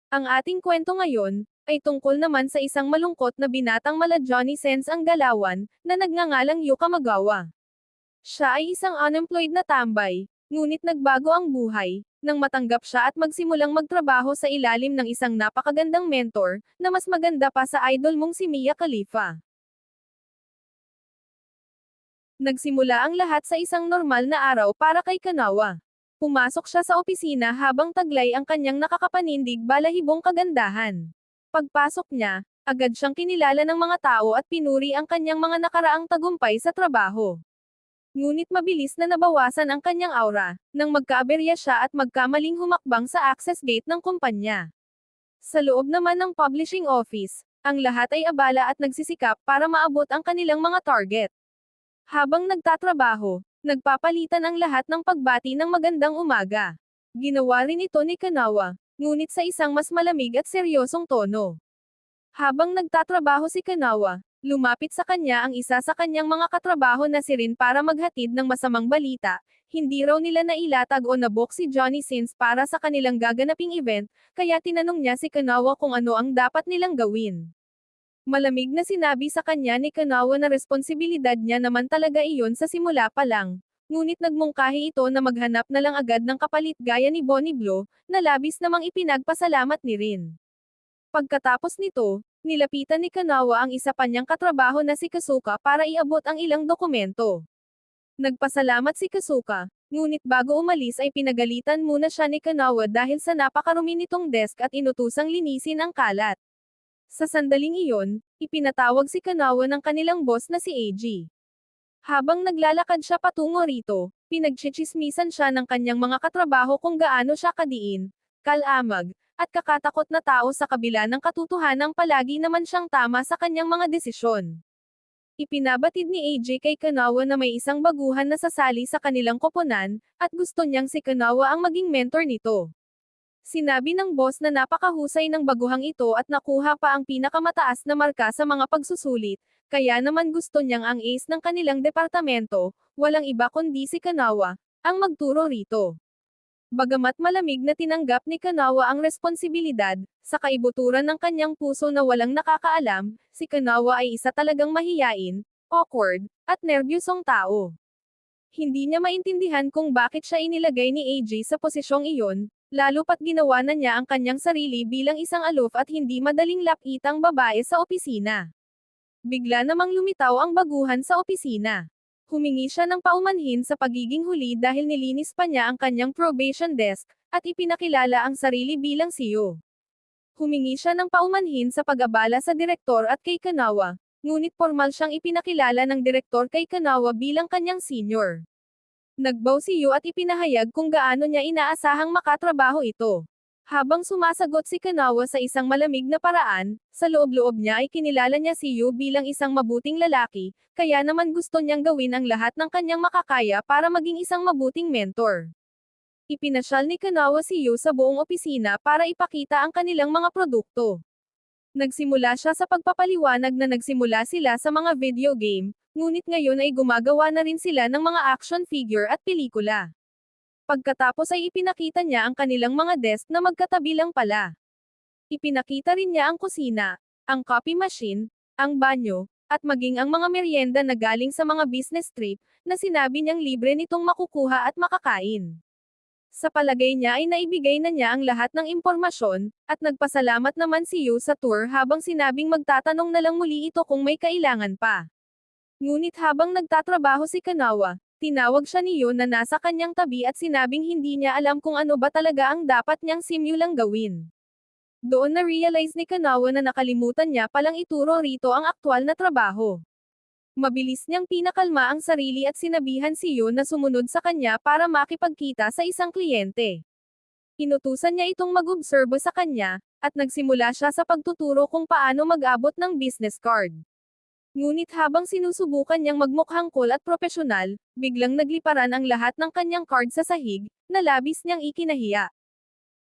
Ang ating kwento ngayon, ay tungkol naman sa isang malungkot na binatang mala Johnny Sins ang galawan, na nagngangalang Yuka Magawa. Siya ay isang unemployed na tambay, ngunit nagbago ang buhay, nang matanggap siya at magsimulang magtrabaho sa ilalim ng isang napakagandang mentor, na mas maganda pa sa idol mong si Mia Khalifa. Nagsimula ang lahat sa isang normal na araw para kay Kanawa. Pumasok siya sa opisina habang taglay ang kanyang nakakapanindig balahibong kagandahan. Pagpasok niya, agad siyang kinilala ng mga tao at pinuri ang kanyang mga nakaraang tagumpay sa trabaho. Ngunit mabilis na nabawasan ang kanyang aura, nang magkaaberya siya at magkamaling humakbang sa access gate ng kumpanya. Sa loob naman ng publishing office, ang lahat ay abala at nagsisikap para maabot ang kanilang mga target. Habang nagtatrabaho, nagpapalitan ang lahat ng pagbati ng magandang umaga. Ginawa rin ito ni Kanawa, ngunit sa isang mas malamig at seryosong tono. Habang nagtatrabaho si Kanawa, lumapit sa kanya ang isa sa kanyang mga katrabaho na si Rin para maghatid ng masamang balita. Hindi raw nila nailatag o nabook si Johnny Sins para sa kanilang gaganaping event, kaya tinanong niya si Kanawa kung ano ang dapat nilang gawin. Malamig na sinabi sa kanya ni Kanawa na responsibilidad niya naman talaga iyon sa simula pa lang. Ngunit nagmungkahi ito na maghanap na lang agad ng kapalit gaya ni Bonnie Blo, na labis namang ipinagpasalamat ni Rin. Pagkatapos nito, nilapitan ni Kanawa ang isa pa niyang katrabaho na si Kasuka para iabot ang ilang dokumento. Nagpasalamat si Kasuka, ngunit bago umalis ay pinagalitan muna siya ni Kanawa dahil sa napakarumi nitong desk at inutusang linisin ang kalat. Sa sandaling iyon, ipinatawag si Kanawa ng kanilang boss na si AG. Habang naglalakad siya patungo rito, pinagchichismisan siya ng kanyang mga katrabaho kung gaano siya kadiin, kalamag, at kakatakot na tao sa kabila ng katotohanang palagi naman siyang tama sa kanyang mga desisyon. Ipinabatid ni AJ kay Kanawa na may isang baguhan na sasali sa kanilang koponan, at gusto niyang si Kanawa ang maging mentor nito. Sinabi ng boss na napakahusay ng baguhang ito at nakuha pa ang pinakamataas na marka sa mga pagsusulit, kaya naman gusto niyang ang ace ng kanilang departamento, walang iba kundi si Kanawa, ang magturo rito. Bagamat malamig na tinanggap ni Kanawa ang responsibilidad, sa kaibuturan ng kanyang puso na walang nakakaalam, si Kanawa ay isa talagang mahiyain, awkward, at nerbyosong tao. Hindi niya maintindihan kung bakit siya inilagay ni AJ sa posisyong iyon, lalo pat ginawa na niya ang kanyang sarili bilang isang aloof at hindi madaling lapitang babae sa opisina. Bigla namang lumitaw ang baguhan sa opisina. Humingi siya ng paumanhin sa pagiging huli dahil nilinis pa niya ang kanyang probation desk, at ipinakilala ang sarili bilang CEO. Humingi siya ng paumanhin sa pag-abala sa direktor at kay Kanawa, ngunit formal siyang ipinakilala ng direktor kay Kanawa bilang kanyang senior. Nagbow si Yu at ipinahayag kung gaano niya inaasahang makatrabaho ito. Habang sumasagot si Kanawa sa isang malamig na paraan, sa loob-loob niya ay kinilala niya si Yu bilang isang mabuting lalaki, kaya naman gusto niyang gawin ang lahat ng kanyang makakaya para maging isang mabuting mentor. Ipinasyal ni Kanawa si Yu sa buong opisina para ipakita ang kanilang mga produkto. Nagsimula siya sa pagpapaliwanag na nagsimula sila sa mga video game, ngunit ngayon ay gumagawa na rin sila ng mga action figure at pelikula. Pagkatapos ay ipinakita niya ang kanilang mga desk na magkatabi lang pala. Ipinakita rin niya ang kusina, ang copy machine, ang banyo, at maging ang mga merienda na galing sa mga business trip, na sinabi niyang libre nitong makukuha at makakain. Sa palagay niya ay naibigay na niya ang lahat ng impormasyon, at nagpasalamat naman si Yu sa tour habang sinabing magtatanong na lang muli ito kung may kailangan pa. Ngunit habang nagtatrabaho si Kanawa, tinawag siya ni Yu na nasa kanyang tabi at sinabing hindi niya alam kung ano ba talaga ang dapat niyang simulang gawin. Doon na-realize ni Kanawa na nakalimutan niya palang ituro rito ang aktwal na trabaho. Mabilis niyang pinakalma ang sarili at sinabihan si Yu na sumunod sa kanya para makipagkita sa isang kliyente. Inutusan niya itong mag-obserbo sa kanya, at nagsimula siya sa pagtuturo kung paano mag-abot ng business card. Ngunit habang sinusubukan niyang magmukhang cool at propesyonal, biglang nagliparan ang lahat ng kanyang card sa sahig, na labis niyang ikinahiya.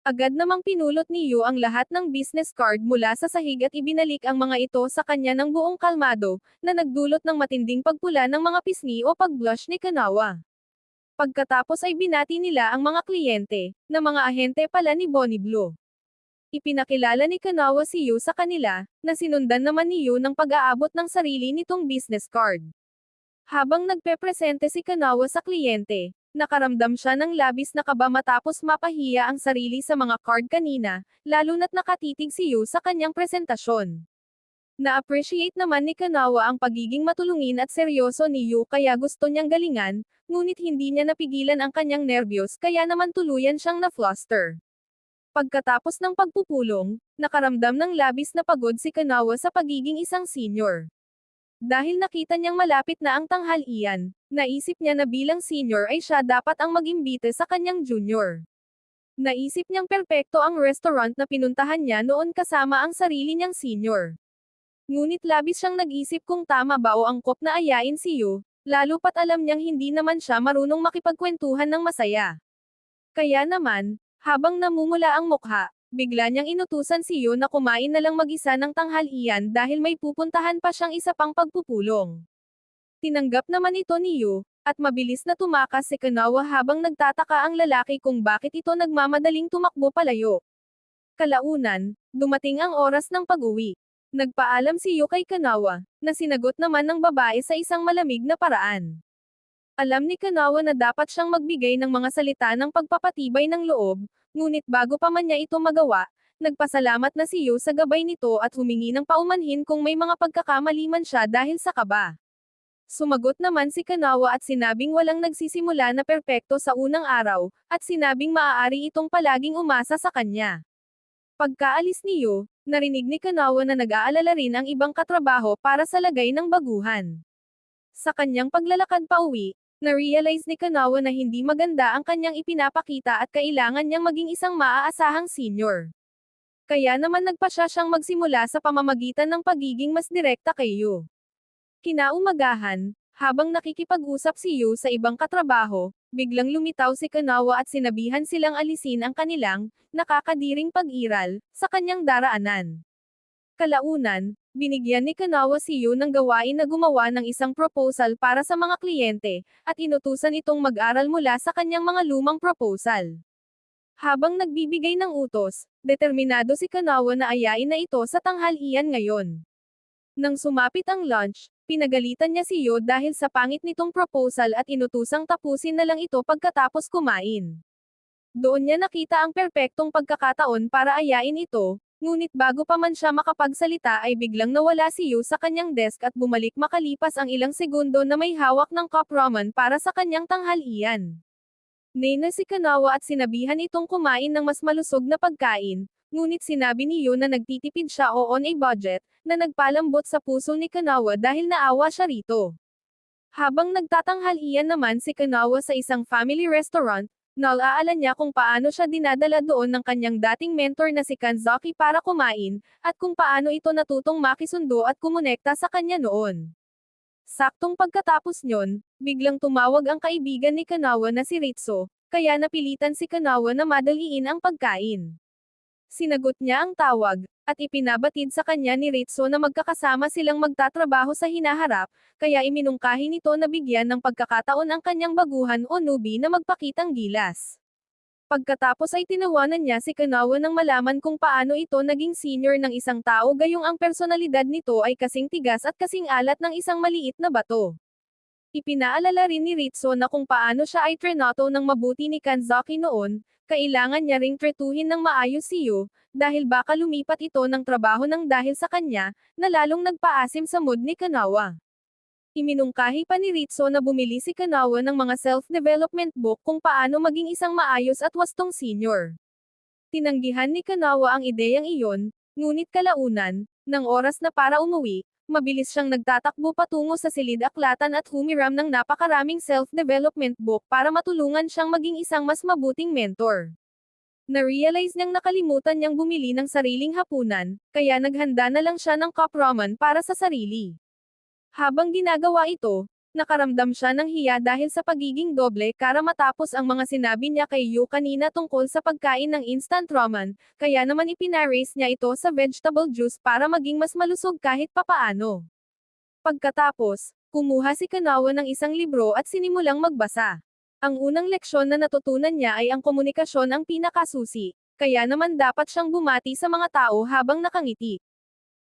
Agad namang pinulot ni Yu ang lahat ng business card mula sa sahig at ibinalik ang mga ito sa kanya ng buong kalmado, na nagdulot ng matinding pagpula ng mga pisngi o pag-blush ni Kanawa. Pagkatapos ay binati nila ang mga kliyente, na mga ahente pala ni Bonnie Blue. Ipinakilala ni Kanawa si Yu sa kanila, na sinundan naman ni Yu ng pag-aabot ng sarili nitong business card. Habang nagpepresente si Kanawa sa kliyente, nakaramdam siya ng labis na kaba matapos mapahiya ang sarili sa mga card kanina, lalo na't nakatitig si Yu sa kanyang presentasyon. Na-appreciate naman ni Kanawa ang pagiging matulungin at seryoso ni Yu kaya gusto niyang galingan, ngunit hindi niya napigilan ang kanyang nerbiyos kaya naman tuluyan siyang na-fluster. Pagkatapos ng pagpupulong, nakaramdam ng labis na pagod si Kanawa sa pagiging isang senior. Dahil nakita niyang malapit na ang tanghalian, naisip niya na bilang senior ay siya dapat ang mag-imbite sa kanyang junior. Naisip niyang perpekto ang restaurant na pinuntahan niya noon kasama ang sarili niyang senior. Ngunit labis siyang nag-isip kung tama ba o angkop na ayain si Yu, lalo pat alam niyang hindi naman siya marunong makipagkwentuhan ng masaya. Kaya naman, habang namumula ang mukha, bigla niyang inutusan si Yu na kumain na lang mag-isa ng tanghalian dahil may pupuntahan pa siyang isa pang pagpupulong. Tinanggap naman ito ni Yu, at mabilis na tumakas si Kanawa habang nagtataka ang lalaki kung bakit ito nagmamadaling tumakbo palayo. Kalaunan, dumating ang oras ng pag-uwi. Nagpaalam si Yu kay Kanawa, na sinagot naman ng babae sa isang malamig na paraan. Alam ni Kanawa na dapat siyang magbigay ng mga salita ng pagpapatibay ng loob, ngunit bago pa man niya ito magawa, nagpasalamat na si Yu sa gabay nito at humingi ng paumanhin kung may mga pagkakamali man siya dahil sa kaba. Sumagot naman si Kanawa at sinabing walang nagsisimula na perpekto sa unang araw, at sinabing maaari itong palaging umasa sa kanya. Pagkaalis ni Yu, narinig ni Kanawa na nag-aalala rin ang ibang katrabaho para sa lagay ng baguhan. Sa kanyang paglalakad pauwi, na-realize ni Kanawa na hindi maganda ang kanyang ipinapakita at kailangan niyang maging isang maaasahang senior. Kaya naman nagpasya siyang magsimula sa pamamagitan ng pagiging mas direkta kay Yu. Kinaumagahan, habang nakikipag-usap si Yu sa ibang katrabaho, biglang lumitaw si Kanawa at sinabihan silang alisin ang kanilang, nakakadiring pag-iral, sa kanyang daraanan. Kalaunan, binigyan ni Kanawa si Yu ng gawain na gumawa ng isang proposal para sa mga kliyente, at inutusan itong mag-aral mula sa kanyang mga lumang proposal. Habang nagbibigay ng utos, determinado si Kanawa na ayain na ito sa tanghalian ngayon. Nang sumapit ang lunch, pinagalitan niya si Yu dahil sa pangit nitong proposal at inutusang tapusin na lang ito pagkatapos kumain. Doon niya nakita ang perpektong pagkakataon para ayain ito, ngunit bago pa man siya makapagsalita ay biglang nawala si Yu sa kanyang desk at bumalik makalipas ang ilang segundo na may hawak ng cup ramen para sa kanyang tanghalian. Nena si Kanawa at sinabihan itong kumain ng mas malusog na pagkain, ngunit sinabi ni Yu na nagtitipid siya o on a budget, na nagpalambot sa puso ni Kanawa dahil naawa siya rito. Habang nagtatanghalian naman si Kanawa sa isang family restaurant, naalala niya kung paano siya dinadala doon ng kanyang dating mentor na si Kanzaki para kumain, at kung paano ito natutong makisundo at kumonekta sa kanya noon. Saktong pagkatapos nyon, biglang tumawag ang kaibigan ni Kanawa na si Ritsu, kaya napilitan si Kanawa na madaliin ang pagkain. Sinagot niya ang tawag, at ipinabatid sa kanya ni Ritsu na magkakasama silang magtatrabaho sa hinaharap, kaya iminungkahi nito na bigyan ng pagkakataon ang kanyang baguhan o newbie na magpakitang gilas. Pagkatapos ay tinawanan niya si Kanawa nang malaman kung paano ito naging senior ng isang tao gayong ang personalidad nito ay kasing tigas at kasing alat ng isang maliit na bato. Ipinaalala rin ni Ritsu na kung paano siya ay trinato ng mabuti ni Kanzaki noon, kailangan niya ring tretuhin ng maayos si Yu, dahil baka lumipat ito ng trabaho ng dahil sa kanya, na lalong nagpaasim sa mood ni Kanawa. Iminungkahi pa ni Ritsu na bumili si Kanawa ng mga self-development book kung paano maging isang maayos at wastong senior. Tinanggihan ni Kanawa ang ideyang iyon, ngunit kalaunan, ng oras na para umuwi, mabilis siyang nagtatakbo patungo sa silid-aklatan at humiram ng napakaraming self-development book para matulungan siyang maging isang mas mabuting mentor. Na-realize niyang nakalimutan niyang bumili ng sariling hapunan, kaya naghanda na lang siya ng cup ramen para sa sarili. Habang ginagawa ito, nakaramdam siya ng hiya dahil sa pagiging doble kara matapos ang mga sinabi niya kay Yu kanina tungkol sa pagkain ng instant ramen, kaya naman ipinarace niya ito sa vegetable juice para maging mas malusog kahit papaano. Pagkatapos, kumuha si Kanawa ng isang libro at sinimulang magbasa. Ang unang leksyon na natutunan niya ay ang komunikasyon ang pinakasusi. kaya naman dapat siyang bumati sa mga tao habang nakangiti.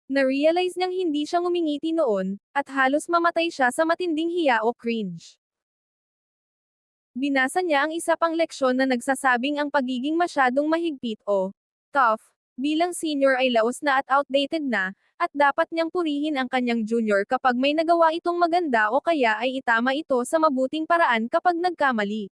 Na-realize niyang hindi siya ngumingiti noon, at halos mamatay siya sa matinding hiya o cringe. Binasa niya ang isa pang leksyon na nagsasabing ang pagiging masyadong mahigpit o tough bilang senior ay laos na at outdated na, at dapat niyang purihin ang kanyang junior kapag may nagawa itong maganda o kaya ay itama ito sa mabuting paraan kapag nagkamali.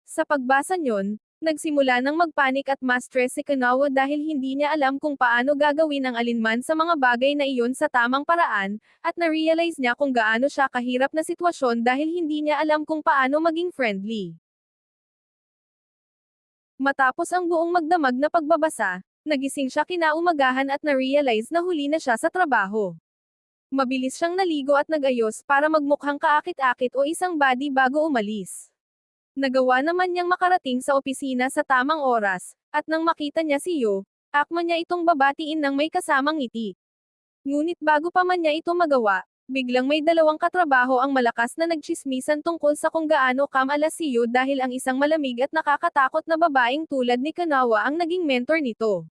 Sa pagbasa niyon, nagsimula ng magpanik at ma-stress si Kanawa dahil hindi niya alam kung paano gagawin ang alinman sa mga bagay na iyon sa tamang paraan, at na-realize niya kung gaano siya kahirap na sitwasyon dahil hindi niya alam kung paano maging friendly. Matapos ang buong magdamag na pagbabasa, nagising siya kinaumagahan at na-realize na huli na siya sa trabaho. Mabilis siyang naligo at nag-ayos para magmukhang kaakit-akit o isang body bago umalis. Nagawa naman niyang makarating sa opisina sa tamang oras, at nang makita niya si Yo, akma niya itong babatiin ng may kasamang ngiti. Ngunit bago pa man niya ito magawa, biglang may dalawang katrabaho ang malakas na nagtsismisan tungkol sa kung gaano kamala si Yo dahil ang isang malamig at nakakatakot na babaeng tulad ni Kanawa ang naging mentor nito.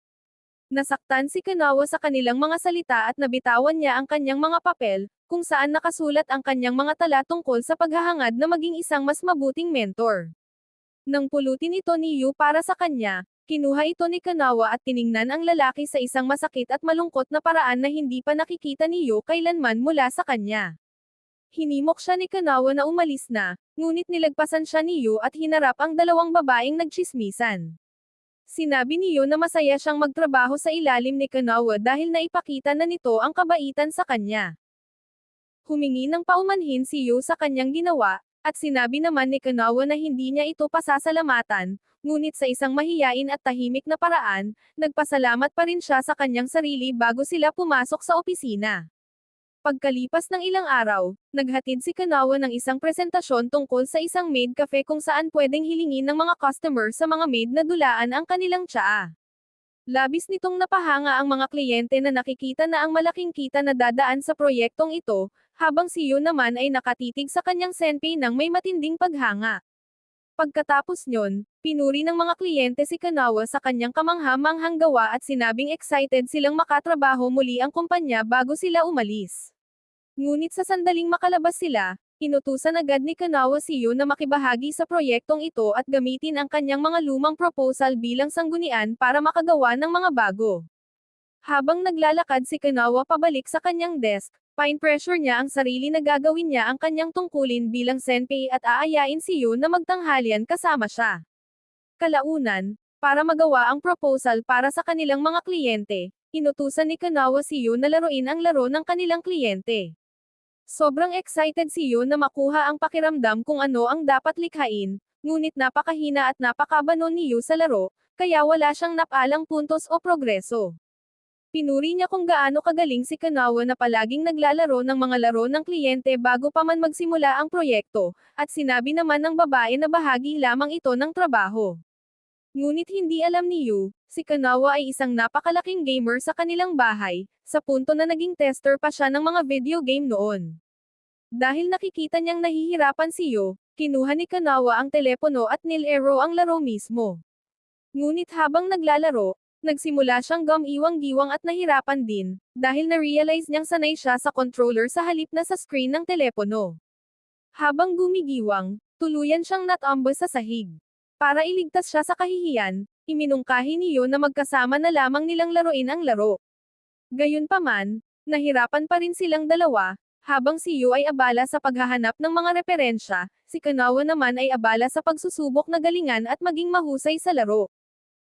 Nasaktan si Kanawa sa kanilang mga salita at nabitawan niya ang kanyang mga papel, kung saan nakasulat ang kanyang mga tala tungkol sa paghahangad na maging isang mas mabuting mentor. Nang pulutin ito ni Yu para sa kanya, kinuha ito ni Kanawa at tiningnan ang lalaki sa isang masakit at malungkot na paraan na hindi pa nakikita ni Yu kailanman mula sa kanya. Hinimok siya ni Kanawa na umalis na, ngunit nilagpasan siya ni Yu at hinarap ang dalawang babaeng nagtsismisan. Sinabi ni Yu na masaya siyang magtrabaho sa ilalim ni Kanawa dahil naipakita na nito ang kabaitan sa kanya. Humingi ng paumanhin si Yu sa kanyang ginawa, at sinabi naman ni Kanawa na hindi niya ito pasasalamatan, ngunit sa isang mahiyain at tahimik na paraan, nagpasalamat pa rin siya sa kanyang sarili bago sila pumasok sa opisina. Pagkalipas ng ilang araw, naghatid si Kanawa ng isang presentasyon tungkol sa isang maid cafe kung saan pwedeng hilingin ng mga customer sa mga maid na dulaan ang kanilang tsaa. Labis nitong napahanga ang mga kliyente na nakikita na ang malaking kita na dadaan sa proyektong ito, habang si Yu naman ay nakatitig sa kanyang senpei ng may matinding paghanga. Pagkatapos nyon, pinuri ng mga kliyente si Kanawa sa kanyang kamangha-manghang gawa at sinabing excited silang makatrabaho muli ang kumpanya bago sila umalis. Ngunit sa sandaling makalabas sila, inutusan agad ni Kanawa si Yu na makibahagi sa proyektong ito at gamitin ang kanyang mga lumang proposal bilang sanggunian para makagawa ng mga bago. Habang naglalakad si Kanawa pabalik sa kanyang desk, pine-pressure niya ang sarili na gagawin niya ang kanyang tungkulin bilang senpei at aayain si Yu na magtanghalian kasama siya. Kalaunan, para magawa ang proposal para sa kanilang mga kliyente, inutusan ni Kanawa si Yu na laruin ang laro ng kanilang kliyente. Sobrang excited si Yu na makuha ang pakiramdam kung ano ang dapat likhain, ngunit napakahina at napakabano ni Yu sa laro, kaya wala siyang napalang puntos o progreso. Pinuri niya kung gaano kagaling si Kanawa na palaging naglalaro ng mga laro ng kliyente bago pa man magsimula ang proyekto, at sinabi naman ng babae na bahagi lamang ito ng trabaho. Ngunit hindi alam ni Yu, si Kanawa ay isang napakalaking gamer sa kanilang bahay, sa punto na naging tester pa siya ng mga video game noon. Dahil nakikita niyang nahihirapan si Yu, kinuha ni Kanawa ang telepono at nilaro ang laro mismo. Ngunit habang naglalaro, nagsimula siyang gum-iwang-giwang at nahirapan din, dahil na-realize niyang sanay siya sa controller sa halip na sa screen ng telepono. Habang gumigiwang, tuluyan siyang natumba sa sahig. Para iligtas siya sa kahihiyan, iminungkahi ni Yu na magkasama na lamang nilang laruin ang laro. Gayunpaman, nahirapan pa rin silang dalawa, habang si Yu ay abala sa paghahanap ng mga referensya, si Kanawa naman ay abala sa pagsusubok na galingan at maging mahusay sa laro.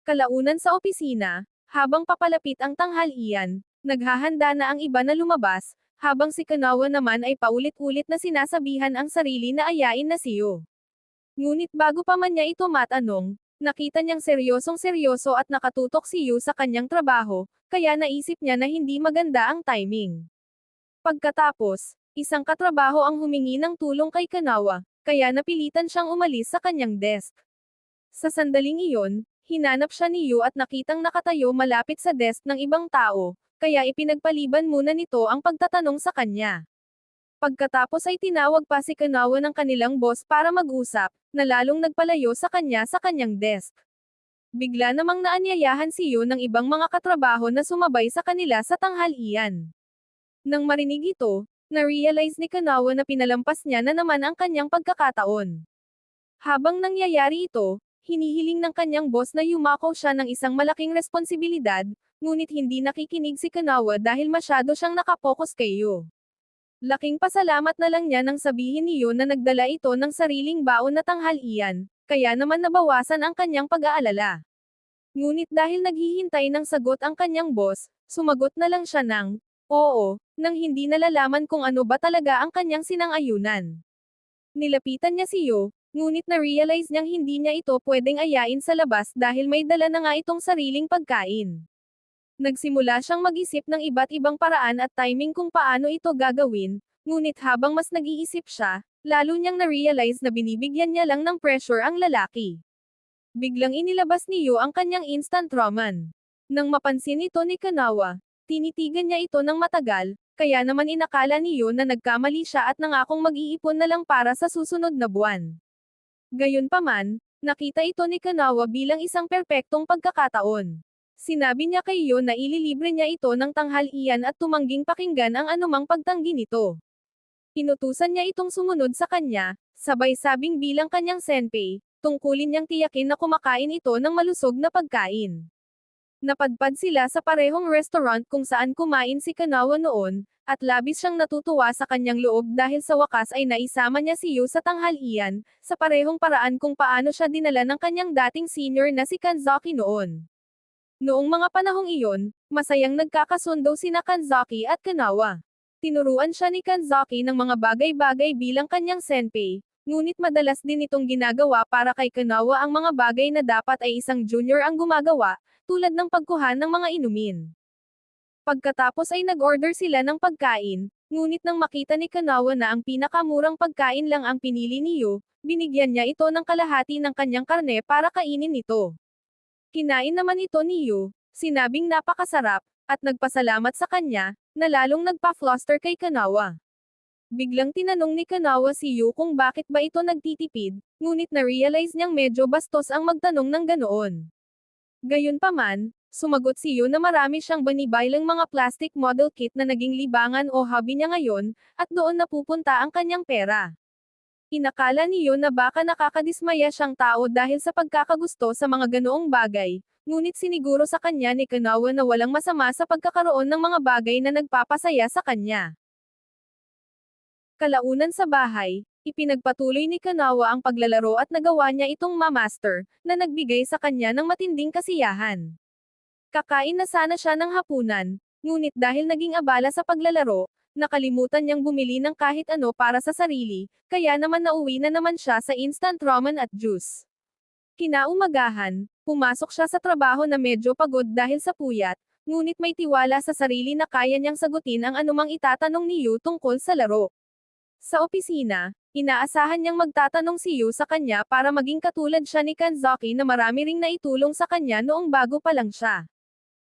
Kalaunan sa opisina, habang papalapit ang tanghalian, naghahanda na ang iba na lumabas, habang si Kanawa naman ay paulit-ulit na sinasabihan ang sarili na ayain na si Yu. Ngunit bago pa man niya ito matanong, nakita niyang seryosong-seryoso at nakatutok si Yu sa kanyang trabaho, kaya naisip niya na hindi maganda ang timing. Pagkatapos, isang katrabaho ang humingi ng tulong kay Kanawa, kaya napilitan siyang umalis sa kanyang desk. Sa sandaling iyon, hinanap siya ni Yu at nakitang nakatayo malapit sa desk ng ibang tao, kaya ipinagpaliban muna nito ang pagtatanong sa kanya. Pagkatapos ay tinawag pa si Kanawa ng kanilang boss para mag-usap, na lalong nagpalayo sa kanya sa kanyang desk. Bigla namang naanyayahan si Yu ng ibang mga katrabaho na sumabay sa kanila sa tanghalian. Nang marinig ito, na-realize ni Kanawa na pinalampas niya na naman ang kanyang pagkakataon. Habang nangyayari ito, hinihiling ng kanyang boss na yumako siya ng isang malaking responsibilidad, ngunit hindi nakikinig si Kanawa dahil masyado siyang nakapokus kay Yu. Laking pasalamat na lang niya nang sabihin ni Yu na nagdala ito ng sariling baon na tanghalian, kaya naman nabawasan ang kanyang pag-aalala. Ngunit dahil naghihintay ng sagot ang kanyang boss, sumagot na lang siya ng, oo, nang hindi nalalaman kung ano ba talaga ang kanyang sinang-ayunan. Nilapitan niya si Yu, ngunit na-realize niyang hindi niya ito pwedeng ayain sa labas dahil may dala na nga itong sariling pagkain. Nagsimula siyang mag-isip ng iba't ibang paraan at timing kung paano ito gagawin, ngunit habang mas nag-iisip siya, lalo niyang na-realize na binibigyan niya lang ng pressure ang lalaki. Biglang inilabas ni Yu ang kanyang instant ramen. Nang mapansin ito ni Kanawa, tinitigan niya ito ng matagal, kaya naman inakala ni Yu na nagkamali siya at nangakong mag-iipon na lang para sa susunod na buwan. Gayunpaman, nakita ito ni Kanawa bilang isang perpektong pagkakataon. Sinabi niya kay Yu na ililibre niya ito ng tanghalian at tumangging pakinggan ang anumang pagtanggi nito. Inutusan niya itong sumunod sa kanya, sabay sabing bilang kanyang senpei, tungkulin niyang tiyakin na kumakain ito ng malusog na pagkain. Napadpad sila sa parehong restaurant kung saan kumain si Kanawa noon, at labis siyang natutuwa sa kanyang loob dahil sa wakas ay naisama niya si Yu sa tanghalian, sa parehong paraan kung paano siya dinala ng kanyang dating senior na si Kanzaki noon. Noong mga panahong iyon, masayang nagkakasundo sina Kanzaki at Kanawa. Tinuruan siya ni Kanzaki ng mga bagay-bagay bilang kanyang senpei, ngunit madalas din itong ginagawa para kay Kanawa ang mga bagay na dapat ay isang junior ang gumagawa, tulad ng pagkuha ng mga inumin. Pagkatapos ay nag-order sila ng pagkain, ngunit nang makita ni Kanawa na ang pinakamurang pagkain lang ang pinili ni Yu, binigyan niya ito ng kalahati ng kanyang karne para kainin ito. Kinain naman ito ni Yu, sinabing napakasarap, at nagpasalamat sa kanya, na lalong nagpa-fluster kay Kanawa. Biglang tinanong ni Kanawa si Yu kung bakit ba ito nagtitipid, ngunit na-realize niyang medyo bastos ang magtanong ng ganoon. Gayunpaman, sumagot si Yu na marami siyang banibaylang mga plastic model kit na naging libangan o hobby niya ngayon, at doon napupunta ang kanyang pera. Inakala ni Yu na baka nakakadismaya siyang tao dahil sa pagkakagusto sa mga ganoong bagay, ngunit siniguro sa kanya ni Kanawa na walang masama sa pagkakaroon ng mga bagay na nagpapasaya sa kanya. Kalaunan sa bahay, ipinagpatuloy ni Kanawa ang paglalaro at nagawa niya itong ma-master, na nagbigay sa kanya ng matinding kasiyahan. Kakain na sana siya ng hapunan, ngunit dahil naging abala sa paglalaro, nakalimutan niyang bumili ng kahit ano para sa sarili, kaya naman nauwi na naman siya sa instant ramen at juice. Kinaumagahan, pumasok siya sa trabaho na medyo pagod dahil sa puyat, ngunit may tiwala sa sarili na kaya niyang sagutin ang anumang itatanong ni Yu tungkol sa laro. Sa opisina, inaasahan niyang magtatanong si Yu sa kanya para maging katulad siya ni Kanzaki na marami ring naitulong sa kanya noong bago pa lang siya.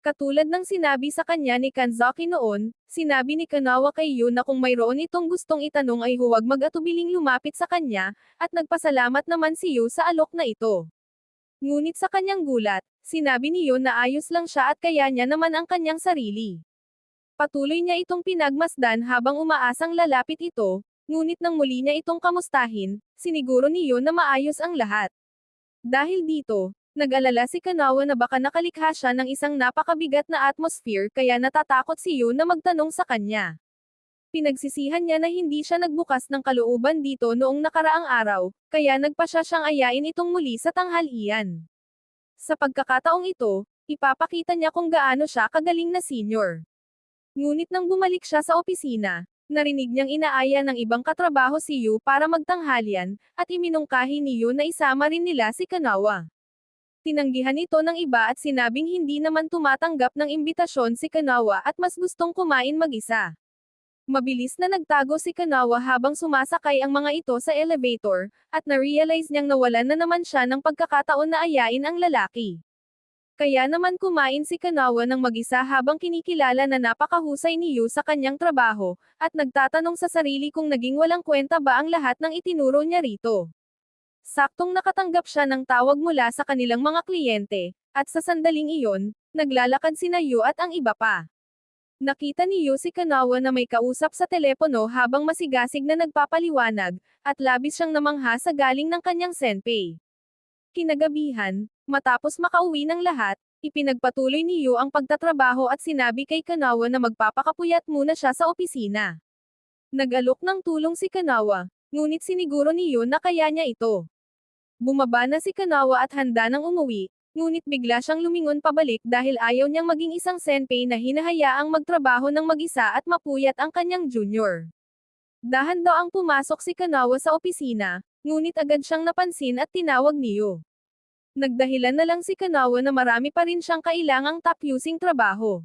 Katulad ng sinabi sa kanya ni Kanzaki noon, sinabi ni Kanawa kay Yu na kung mayroon itong gustong itanong ay huwag mag-atubiling lumapit sa kanya, at nagpasalamat naman si Yu sa alok na ito. Ngunit sa kanyang gulat, sinabi ni Yu na ayos lang siya at kaya niya naman ang kanyang sarili. Patuloy niya itong pinagmasdan habang umaasang lalapit ito, ngunit nang muli niya itong kamustahin, siniguro ni Yu na maayos ang lahat. Dahil dito, nag-alala si Kanawa na baka nakalikha siya ng isang napakabigat na atmosphere kaya natatakot si Yu na magtanong sa kanya. Pinagsisihan niya na hindi siya nagbukas ng kalooban dito noong nakaraang araw, kaya nagpa siyang ayain itong muli sa tanghalian. Sa pagkakataong ito, ipapakita niya kung gaano siya kagaling na senior. Ngunit nang bumalik siya sa opisina, narinig niyang inaaya ng ibang katrabaho si Yu para magtanghalian, at iminungkahi ni Yu na isama rin nila si Kanawa. Tinanggihan ito ng iba at sinabing hindi naman tumatanggap ng imbitasyon si Kanawa at mas gustong kumain mag-isa. Mabilis na nagtago si Kanawa habang sumasakay ang mga ito sa elevator, at na-realize niyang nawalan na naman siya ng pagkakataon na ayain ang lalaki. Kaya naman kumain si Kanawa ng mag-isa habang kinikilala na napakahusay ni Yu sa kanyang trabaho, at nagtatanong sa sarili kung naging walang kwenta ba ang lahat ng itinuro niya rito. Saktong nakatanggap siya ng tawag mula sa kanilang mga kliyente, at sa sandaling iyon, naglalakad sina Yu at ang iba pa. Nakita ni Yu si Kanawa na may kausap sa telepono habang masigasig na nagpapaliwanag, at labis siyang namangha sa galing ng kanyang senpei. Kinagabihan, matapos makauwi ng lahat, ipinagpatuloy ni Yu ang pagtatrabaho at sinabi kay Kanawa na magpapakapuyat muna siya sa opisina. Nag-alok ng tulong si Kanawa, ngunit siniguro ni Yu na kaya niya ito. Bumaba na si Kanawa at handa nang umuwi, ngunit bigla siyang lumingon pabalik dahil ayaw niyang maging isang senpei na hinahayaang magtrabaho ng mag-isa at mapuyat ang kanyang junior. Dahan daw ang pumasok si Kanawa sa opisina, ngunit agad siyang napansin at tinawag ni Yu. Nagdahilan na lang si Kanawa na marami pa rin siyang kailangang tapusin trabaho.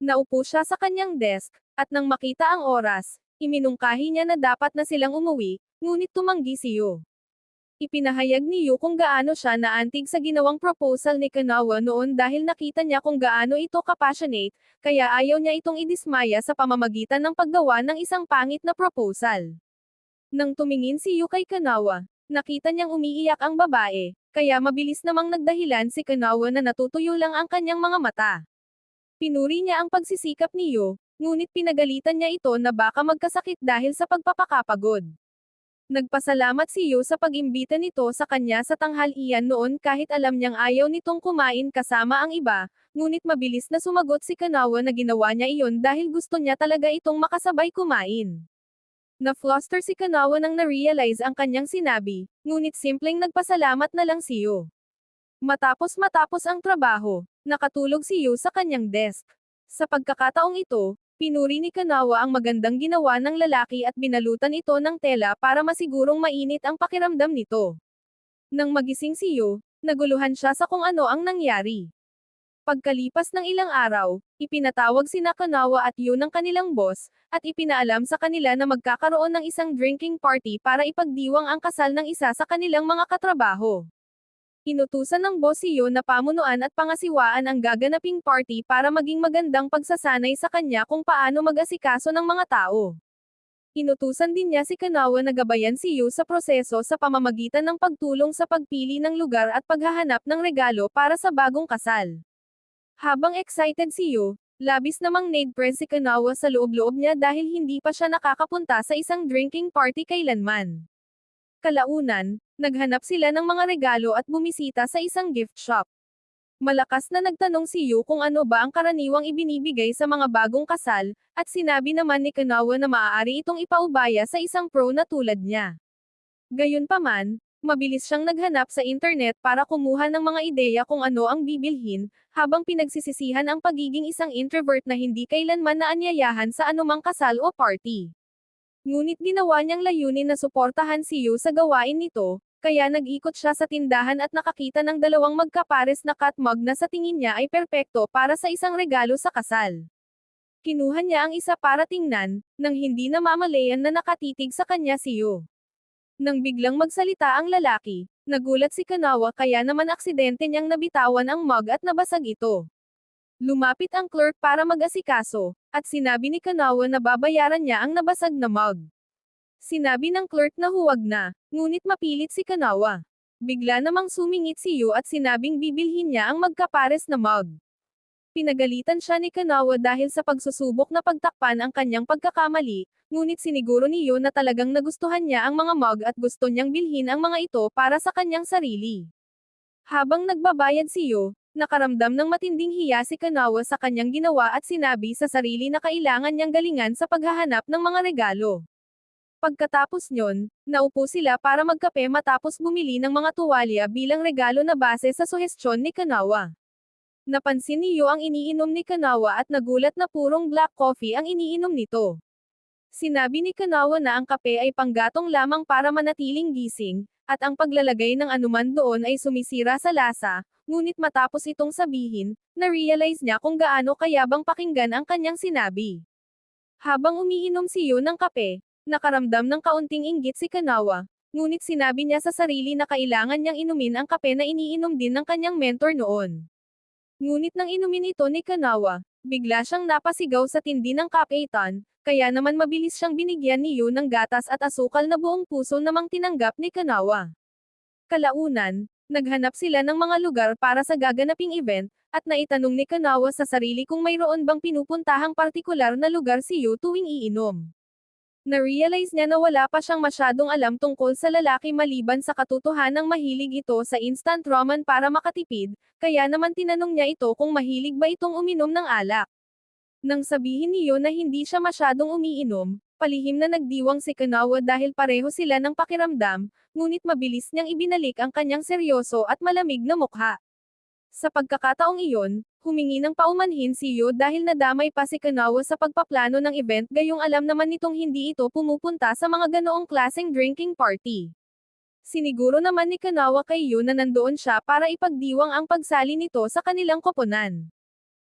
Naupo siya sa kanyang desk, at nang makita ang oras, iminungkahi niya na dapat na silang umuwi, ngunit tumanggi si Yu. Ipinahayag ni Yu kung gaano siya naantig sa ginawang proposal ni Kanawa noon dahil nakita niya kung gaano ito ka-passionate, kaya ayaw niya itong idismaya sa pamamagitan ng paggawa ng isang pangit na proposal. Nang tumingin si Yu kay Kanawa, nakita niyang umiiyak ang babae, kaya mabilis namang nagdahilan si Kanawa na natutuyo lang ang kanyang mga mata. Pinuri niya ang pagsisikap ni Yu, ngunit pinagalitan niya ito na baka magkasakit dahil sa pagpapakapagod. Nagpasalamat si Yu sa pag-imbita nito sa kanya sa tanghalian noon kahit alam niyang ayaw nitong kumain kasama ang iba, ngunit mabilis na sumagot si Kanawa na ginawa niya iyon dahil gusto niya talaga itong makasabay kumain. Na-fluster si Kanawa nang na-realize ang kanyang sinabi, ngunit simpleng nagpasalamat na lang si Yu. Matapos ang trabaho, nakatulog si Yu sa kanyang desk. Sa pagkakataong ito, pinuri ni Kanawa ang magandang ginawa ng lalaki at binalutan ito ng tela para masigurong mainit ang pakiramdam nito. Nang magising si Yu, naguluhan siya sa kung ano ang nangyari. Pagkalipas ng ilang araw, ipinatawag sina Kanawa at Yu ng kanilang boss, at ipinaalam sa kanila na magkakaroon ng isang drinking party para ipagdiwang ang kasal ng isa sa kanilang mga katrabaho. Inutusan ng boss si Yu na pamunuan at pangasiwaan ang gaganaping party para maging magandang pagsasanay sa kanya kung paano mag-asikaso ng mga tao. Inutusan din niya si Kanawa na gabayan si Yu sa proseso sa pamamagitan ng pagtulong sa pagpili ng lugar at paghahanap ng regalo para sa bagong kasal. Habang excited si Yu, labis namang nag-press si Kanawa sa loob-loob niya dahil hindi pa siya nakakapunta sa isang drinking party kailanman. Kalaunan, naghanap sila ng mga regalo at bumisita sa isang gift shop. Malakas na nagtanong si Yu kung ano ba ang karaniwang ibinibigay sa mga bagong kasal, at sinabi naman ni Kanawa na maaari itong ipaubaya sa isang pro na tulad niya. Gayunpaman, mabilis siyang naghanap sa internet para kumuha ng mga ideya kung ano ang bibilhin, habang pinagsisisihan ang pagiging isang introvert na hindi kailanman naanyayahan sa anumang kasal o party. Ngunit ginawa niyang layunin na suportahan si Yu sa gawain nito, kaya nag-ikot siya sa tindahan at nakakita ng dalawang magkapares na cut mug na sa tingin niya ay perpekto para sa isang regalo sa kasal. Kinuha niya ang isa para tingnan, nang hindi namamalayan na nakatitig sa kanya si Yu. Nang biglang magsalita ang lalaki, nagulat si Kanawa kaya naman aksidente niyang nabitawan ang mug at nabasag ito. Lumapit ang clerk para mag-asikaso, at sinabi ni Kanawa na babayaran niya ang nabasag na mug. Sinabi ng clerk na huwag na, ngunit mapilit si Kanawa. Bigla namang sumingit si Yu at sinabing bibilhin niya ang magkapares na mug. Pinagalitan siya ni Kanawa dahil sa pagsusubok na pagtakpan ang kanyang pagkakamali, ngunit siniguro ni Yu na talagang nagustuhan niya ang mga mug at gusto niyang bilhin ang mga ito para sa kanyang sarili. Habang nagbabayad si Yu, nakaramdam ng matinding hiya si Kanawa sa kanyang ginawa at sinabi sa sarili na kailangan niyang galingan sa paghahanap ng mga regalo. Pagkatapos nyon, naupo sila para magkape matapos bumili ng mga tuwalya bilang regalo na base sa suhestyon ni Kanawa. Napansin ni Yu ang iniinom ni Kanawa at nagulat na purong black coffee ang iniinom nito. Sinabi ni Kanawa na ang kape ay panggatong lamang para manatiling gising, at ang paglalagay ng anuman doon ay sumisira sa lasa, ngunit matapos itong sabihin, na-realize niya kung gaano kayabang pakinggan ang kanyang sinabi. Habang umiinom si Yu ng kape, nakaramdam ng kaunting inggit si Kanawa, ngunit sinabi niya sa sarili na kailangan niyang inumin ang kape na iniinom din ng kanyang mentor noon. Ngunit nang inumin ito ni Kanawa, bigla siyang napasigaw sa tindi ng kakaitan, kaya naman mabilis siyang binigyan ni Yu ng gatas at asukal na buong puso namang tinanggap ni Kanawa. Kalaunan, naghanap sila ng mga lugar para sa gaganaping event, at naitanong ni Kanawa sa sarili kung mayroon bang pinupuntahang partikular na lugar si Yu tuwing iinom. Na-realize niya na wala pa siyang masyadong alam tungkol sa lalaki maliban sa katotohanang mahilig ito sa instant ramen para makatipid, kaya naman tinanong niya ito kung mahilig ba itong uminom ng alak. Nang sabihin niyo na hindi siya masyadong umiinom, palihim na nagdiwang si Kanawa dahil pareho sila ng pakiramdam, ngunit mabilis niyang ibinalik ang kanyang seryoso at malamig na mukha. Sa pagkakataong iyon, humingi ng paumanhin si Yu dahil nadamay pa si Kanawa sa pagpaplano ng event gayong alam naman nitong hindi ito pumupunta sa mga ganoong klaseng drinking party. Siniguro naman ni Kanawa kay Yu na nandoon siya para ipagdiwang ang pagsali nito sa kanilang koponan.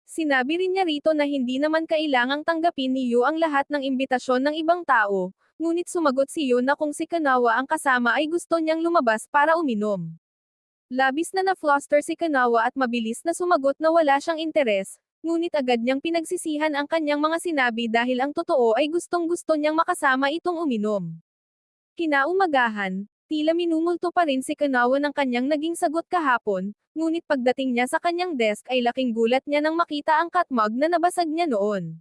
Sinabi rin niya rito na hindi naman kailangang tanggapin ni Yu ang lahat ng imbitasyon ng ibang tao, ngunit sumagot si Yu na kung si Kanawa ang kasama ay gusto niyang lumabas para uminom. Labis na na-fluster si Kanawa at mabilis na sumagot na wala siyang interes, ngunit agad niyang pinagsisihan ang kanyang mga sinabi dahil ang totoo ay gustong-gusto niyang makasama itong uminom. Kinaumagahan, tila minumulto pa rin si Kanawa ng kanyang naging sagot kahapon, ngunit pagdating niya sa kanyang desk ay laking gulat niya nang makita ang catmug na nabasag niya noon.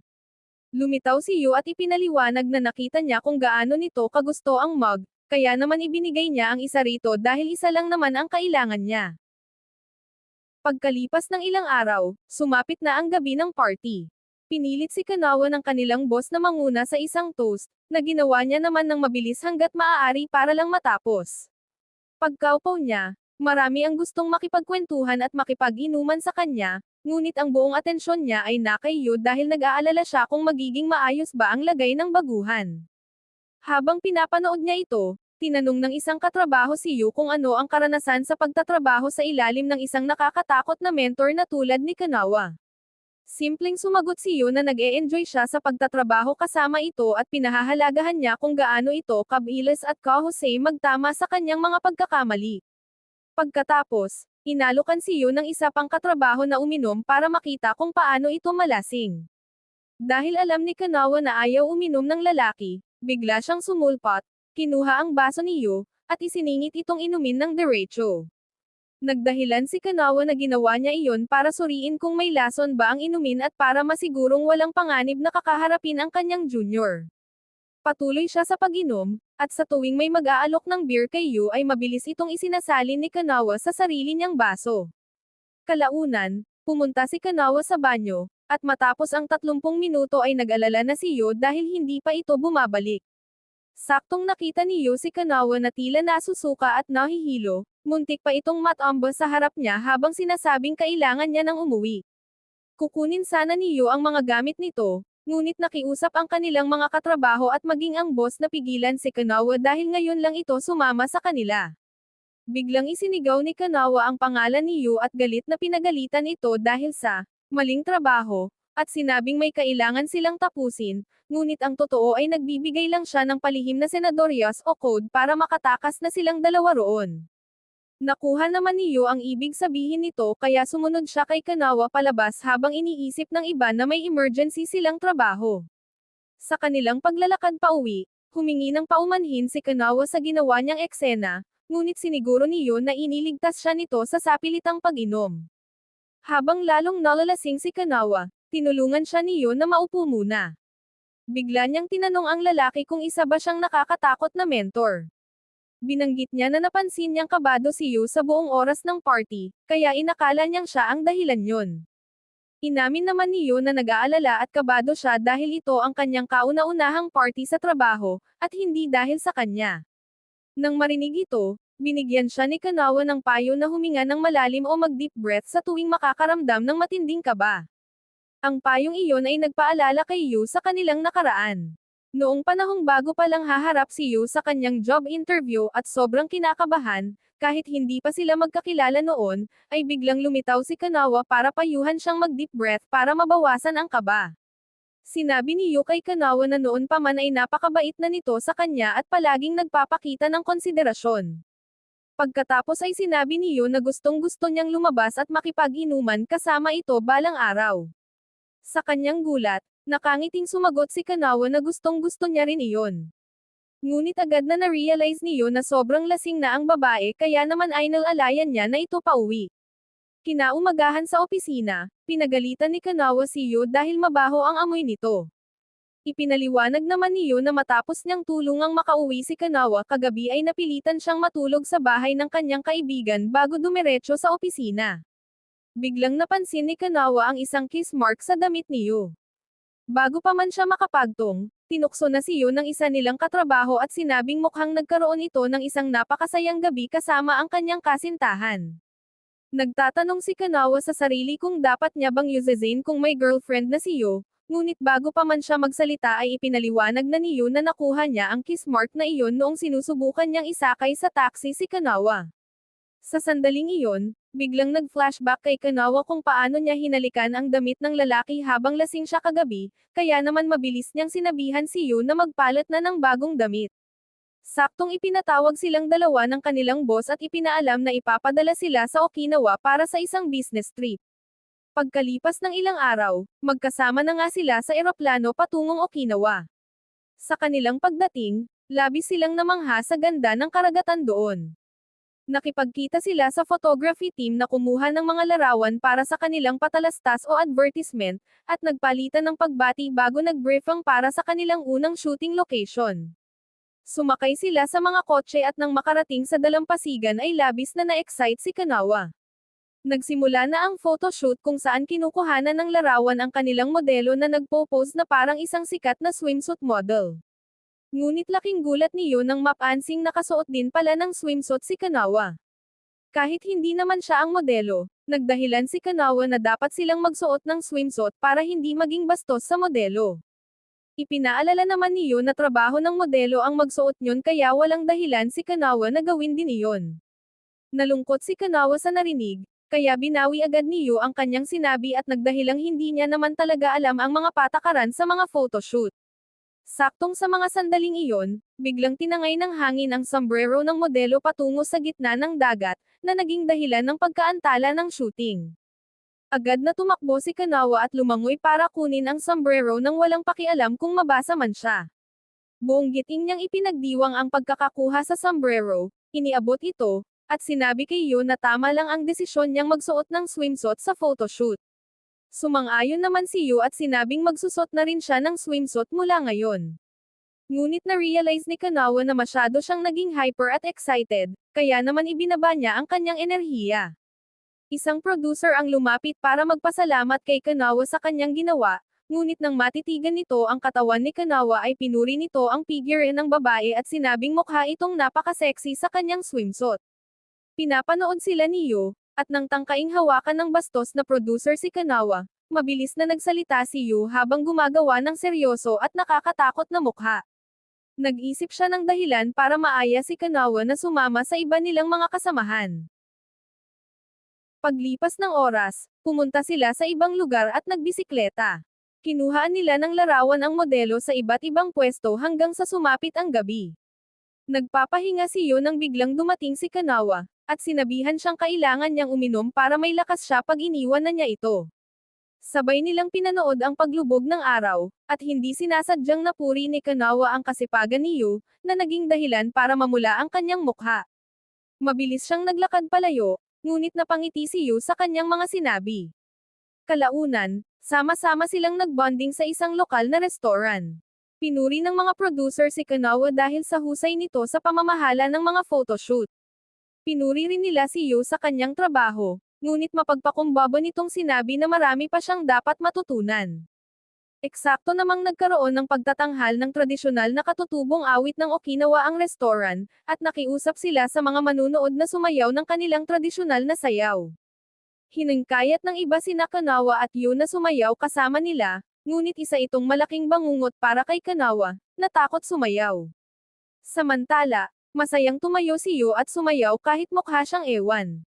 Lumitaw si Yu at ipinaliwanag na nakita niya kung gaano nito kagusto ang mug, kaya naman ibinigay niya ang isa rito dahil isa lang naman ang kailangan niya. Pagkalipas ng ilang araw, sumapit na ang gabi ng party. Pinilit si Kanawa ng kanilang boss na manguna sa isang toast, na ginawa niya naman ng mabilis hanggat maaari para lang matapos. Pagkaupo niya, marami ang gustong makipagkwentuhan at makipag-inuman sa kanya, ngunit ang buong atensyon niya ay nakay Yu dahil nag-aalala siya kung magiging maayos ba ang lagay ng baguhan. Habang pinapanood niya ito, tinanong ng isang katrabaho si Yu kung ano ang karanasan sa pagtatrabaho sa ilalim ng isang nakakatakot na mentor na tulad ni Kanawa. Simpleng sumagot si Yu na nag-e-enjoy siya sa pagtatrabaho kasama ito at pinahahalagahan niya kung gaano ito kabilis at kahusay magtama sa kanyang mga pagkakamali. Pagkatapos, inalukan si Yu ng isa pang katrabaho na uminom para makita kung paano ito malasing. Dahil alam ni Kanawa na ayaw uminom ng lalaki, bigla siyang sumulpot, kinuha ang baso ni Yu, at isiningit itong inumin ng derecho. Nagdahilan si Kanawa na ginawa niya iyon para suriin kung may lason ba ang inumin at para masigurong walang panganib na kakaharapin ang kanyang junior. Patuloy siya sa pag-inom, at sa tuwing may mag-aalok ng beer kay Yu ay mabilis itong isinasalin ni Kanawa sa sarili niyang baso. Kalaunan, pumunta si Kanawa sa banyo, at matapos ang 30 minuto ay nag-alala na si Yu dahil hindi pa ito bumabalik. Saktong nakita ni Yu si Kanawa na tila nasusuka at nahihilo, muntik pa itong matamba sa harap niya habang sinasabing kailangan niya ng umuwi. Kukunin sana ni Yu ang mga gamit nito, ngunit nakiusap ang kanilang mga katrabaho at maging ang boss na pigilan si Kanawa dahil ngayon lang ito sumama sa kanila. Biglang isinigaw ni Kanawa ang pangalan ni Yu at galit na pinagalitan ito dahil sa maling trabaho, at sinabing may kailangan silang tapusin, ngunit ang totoo ay nagbibigay lang siya ng palihim na senadoryas o code para makatakas na silang dalawa roon. Nakuha naman ni Yu ang ibig sabihin nito kaya sumunod siya kay Kanawa palabas habang iniisip ng iba na may emergency silang trabaho. Sa kanilang paglalakad pa uwi, humingi ng paumanhin si Kanawa sa ginawa niyang eksena, ngunit siniguro ni Yu na iniligtas siya nito sa sapilitang pag-inom. Habang lalong nalalasing si Kanawa, tinulungan siya ni Yu na maupo muna. Bigla niyang tinanong ang lalaki kung isa ba siyang nakakatakot na mentor. Binanggit niya na napansin niyang kabado si Yu sa buong oras ng party, kaya inakala niyang siya ang dahilan yun. Inamin naman ni Yu na nag-aalala at kabado siya dahil ito ang kanyang kauna-unahang party sa trabaho, at hindi dahil sa kanya. Nang marinig ito, binigyan siya ni Kanawa ng payo na huminga ng malalim o mag-deep breath sa tuwing makakaramdam ng matinding kaba. Ang payong iyon ay nagpaalala kay Yu sa kanilang nakaraan. Noong panahong bago pa lang haharap si Yu sa kanyang job interview at sobrang kinakabahan, kahit hindi pa sila magkakilala noon, ay biglang lumitaw si Kanawa para payuhan siyang mag-deep breath para mabawasan ang kaba. Sinabi ni Yu kay Kanawa na noon pa man ay napakabait na nito sa kanya at palaging nagpapakita ng konsiderasyon. Pagkatapos ay sinabi ni Yu na gustong-gusto niyang lumabas at makipag-inuman kasama ito balang araw. Sa kanyang gulat, nakangiting sumagot si Kanawa na gustong-gusto niya rin iyon. Ngunit agad na na-realize ni Yu na sobrang lasing na ang babae kaya naman ay nalalayan niya na ito pauwi. Kinaumagahan sa opisina, pinagalitan ni Kanawa si Yu dahil mabaho ang amoy nito. Ipinaliwanag naman ni Yu na matapos niyang tulungang makauwi si Kanawa kagabi ay napilitan siyang matulog sa bahay ng kanyang kaibigan bago dumiretso sa opisina. Biglang napansin ni Kanawa ang isang kiss mark sa damit ni Yu. Bago pa man siya makapagtong, tinukso na si Yu ng isa nilang katrabaho at sinabing mukhang nagkaroon ito ng isang napakasayang gabi kasama ang kanyang kasintahan. Nagtatanong si Kanawa sa sarili kung dapat niya bang yuzezain kung may girlfriend na si Yu, ngunit bago pa man siya magsalita ay ipinaliwanag na ni Yu na nakuha niya ang kiss mark na iyon noong sinusubukan niyang isakay sa taxi si Kanawa. Sa sandaling iyon, biglang nag-flashback kay Kanawa kung paano niya hinalikan ang damit ng lalaki habang lasing siya kagabi, kaya naman mabilis niyang sinabihan si Yu na magpalit na ng bagong damit. Saktong ipinatawag silang dalawa ng kanilang boss at ipinaalam na ipapadala sila sa Okinawa para sa isang business trip. Pagkalipas ng ilang araw, magkasama na nga sila sa eroplano patungong Okinawa. Sa kanilang pagdating, labis silang namangha sa ganda ng karagatan doon. Nakipagkita sila sa photography team na kumuha ng mga larawan para sa kanilang patalastas o advertisement, at nagpalitan ng pagbati bago nag-briefing para sa kanilang unang shooting location. Sumakay sila sa mga kotse at nang makarating sa dalampasigan ay labis na na-excite si Kanawa. Nagsimula na ang photoshoot kung saan kinukuhanan ng larawan ang kanilang modelo na nagpo-pose na parang isang sikat na swimsuit model. Ngunit laking gulat ni Yu nang mapansing nakasuot din pala ng swimsuit si Kanawa. Kahit hindi naman siya ang modelo, nagdahilan si Kanawa na dapat silang magsuot ng swimsuit para hindi maging bastos sa modelo. Ipinaalala naman ni Yu na trabaho ng modelo ang magsuot niyon kaya walang dahilan si Kanawa na gawin din iyon. Nalungkot si Kanawa sa narinig, kaya binawi agad ni Yu ang kanyang sinabi at nagdahilang hindi niya naman talaga alam ang mga patakaran sa mga photoshoot. Saktong sa mga sandaling iyon, biglang tinangay ng hangin ang sombrero ng modelo patungo sa gitna ng dagat, na naging dahilan ng pagkaantala ng shooting. Agad na tumakbo si Kanawa at lumangoy para kunin ang sombrero nang walang pakialam kung mabasa man siya. Buong giting niyang ipinagdiwang ang pagkakakuha sa sombrero, iniabot ito, at sinabi kay Yu na tama lang ang desisyon niyang magsuot ng swimsuit sa photoshoot. Sumang-ayon naman si Yu at sinabing magsusot na rin siya ng swimsuit mula ngayon. Ngunit na-realize ni Kanawa na masyado siyang naging hyper at excited, kaya naman ibinaba niya ang kanyang enerhiya. Isang producer ang lumapit para magpasalamat kay Kanawa sa kanyang ginawa, ngunit nang matitigan nito ang katawan ni Kanawa ay pinuri nito ang figure ng babae at sinabing mukha itong napaka-sexy sa kanyang swimsuit. Pinapanood sila ni Yu, at nang tangkaing hawakan ng bastos na producer si Kanawa, mabilis na nagsalita si Yu habang gumagawa ng seryoso at nakakatakot na mukha. Nag-isip siya ng dahilan para maaya si Kanawa na sumama sa iba nilang mga kasamahan. Paglipas ng oras, pumunta sila sa ibang lugar at nagbisikleta. Kinuhaan nila ng larawan ang modelo sa iba't ibang pwesto hanggang sa sumapit ang gabi. Nagpapahinga si Yu nang biglang dumating si Kanawa, at sinabihan siyang kailangan niyang uminom para may lakas siya pag iniwan na niya ito. Sabay nilang pinanood ang paglubog ng araw, at hindi sinasadyang napuri ni Kanawa ang kasipagan ni Yu, na naging dahilan para mamula ang kanyang mukha. Mabilis siyang naglakad palayo, ngunit napangiti si Yu sa kanyang mga sinabi. Kalaunan, sama-sama silang nagbonding sa isang lokal na restaurant. Pinuri ng mga producer si Kanawa dahil sa husay nito sa pamamahala ng mga photoshoot. Pinuri rin nila si Yu sa kanyang trabaho, ngunit mapagpakumbaba nitong sinabi na marami pa siyang dapat matutunan. Eksakto namang nagkaroon ng pagtatanghal ng tradisyonal na katutubong awit ng Okinawa ang restaurant, at nakiusap sila sa mga manunood na sumayaw ng kanilang tradisyonal na sayaw. Hiningkayat ng iba sina Kanawa at Yu na sumayaw kasama nila, ngunit isa itong malaking bangungot para kay Kanawa, natakot sumayaw. Samantala, masayang tumayo si Yu at sumayaw kahit mukha siyang ewan.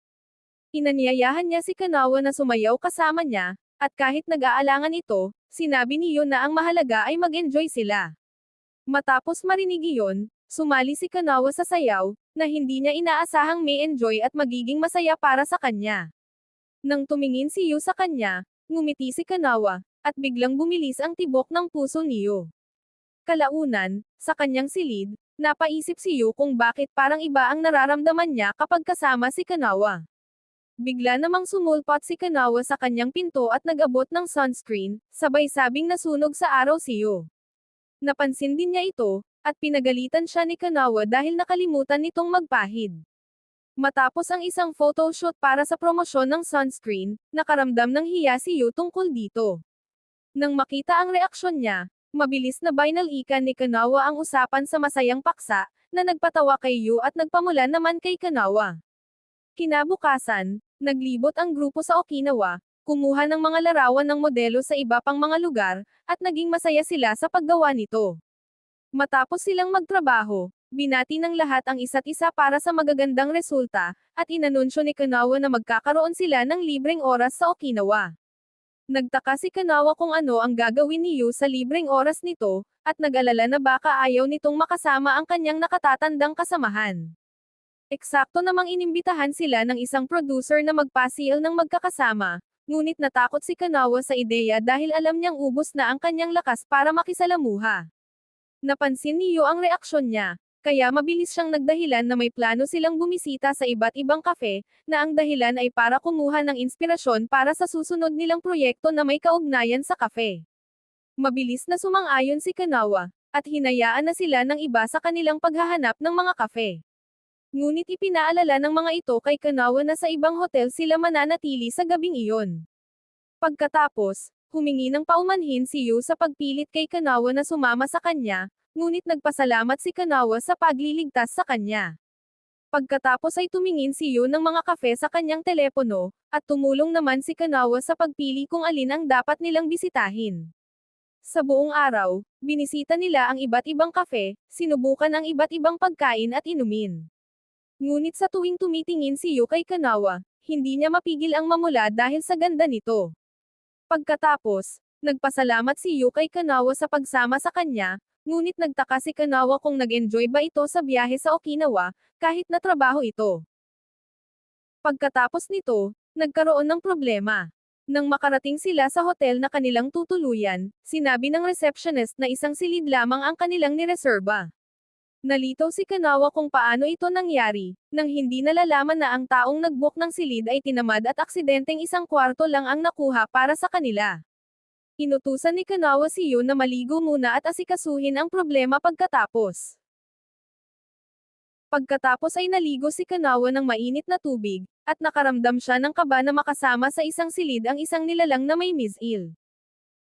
Inanyayahan niya si Kanawa na sumayaw kasama niya, at kahit nag-aalangan ito, sinabi ni Yu na ang mahalaga ay mag-enjoy sila. Matapos marinig iyon, sumali si Kanawa sa sayaw, na hindi niya inaasahang may enjoy at magiging masaya para sa kanya. Nang tumingin si Yu sa kanya, ngumiti si Kanawa, at biglang bumilis ang tibok ng puso ni Yu. Kalaunan, sa kanyang silid, napaisip si Yu kung bakit parang iba ang nararamdaman niya kapag kasama si Kanawa. Bigla namang sumulpot si Kanawa sa kanyang pinto at nag-abot ng sunscreen, sabay sabing nasunog sa araw si Yu. Napansin din niya ito, at pinagalitan siya ni Kanawa dahil nakalimutan nitong magpahid. Matapos ang isang photoshoot para sa promosyon ng sunscreen, nakaramdam ng hiya si Yu tungkol dito. Nang makita ang reaksyon niya, mabilis na binalikan ni Kanawa ang usapan sa masayang paksa, na nagpatawa kay Yu at nagpamula naman kay Kanawa. Kinabukasan, naglibot ang grupo sa Okinawa, kumuha ng mga larawan ng modelo sa iba pang mga lugar, at naging masaya sila sa paggawa nito. Matapos silang magtrabaho, binati ng lahat ang isa't isa para sa magagandang resulta, at inanunsyo ni Kanawa na magkakaroon sila ng libreng oras sa Okinawa. Nagtaka si Kanawa kung ano ang gagawin ni Yu sa libreng oras nito, at nag-alala na baka ayaw nitong makasama ang kanyang nakatatandang kasamahan. Eksakto namang inimbitahan sila ng isang producer na magpasil ng magkakasama, ngunit natakot si Kanawa sa ideya dahil alam niyang ubos na ang kanyang lakas para makisalamuha. Napansin ni Yu ang reaksyon niya, kaya mabilis siyang nagdahilan na may plano silang bumisita sa iba't ibang kafe, na ang dahilan ay para kumuha ng inspirasyon para sa susunod nilang proyekto na may kaugnayan sa kafe. Mabilis na sumang-ayon si Kanawa, at hinayaan na sila ng iba sa kanilang paghahanap ng mga kafe. Ngunit ipinaalala ng mga ito kay Kanawa na sa ibang hotel sila mananatili sa gabing iyon. Pagkatapos, humingi ng paumanhin si Yu sa pagpilit kay Kanawa na sumama sa kanya, ngunit nagpasalamat si Kanawa sa pagliligtas sa kanya. Pagkatapos ay tumingin si Yu ng mga kafe sa kanyang telepono, at tumulong naman si Kanawa sa pagpili kung alin ang dapat nilang bisitahin. Sa buong araw, binisita nila ang iba't ibang kafe, sinubukan ang iba't ibang pagkain at inumin. Ngunit sa tuwing tumitingin si Yu kay Kanawa, hindi niya mapigil ang mamula dahil sa ganda nito. Pagkatapos, nagpasalamat si Yu kay Kanawa sa pagsama sa kanya, ngunit nagtaka si Kanawa kung nag-enjoy ba ito sa biyahe sa Okinawa, kahit na trabaho ito. Pagkatapos nito, nagkaroon ng problema. Nang makarating sila sa hotel na kanilang tutuluyan, sinabi ng receptionist na isang silid lamang ang kanilang nireserba. Nalitaw si Kanawa kung paano ito nangyari, nang hindi nalalaman na ang taong nag-book ng silid ay tinamad at aksidenteng isang kwarto lang ang nakuha para sa kanila. Inutusan ni Kanawa si Yu na maligo muna at asikasuhin ang problema pagkatapos. Pagkatapos ay naligo si Kanawa ng mainit na tubig, at nakaramdam siya ng kaba na makasama sa isang silid ang isang nilalang na may misil.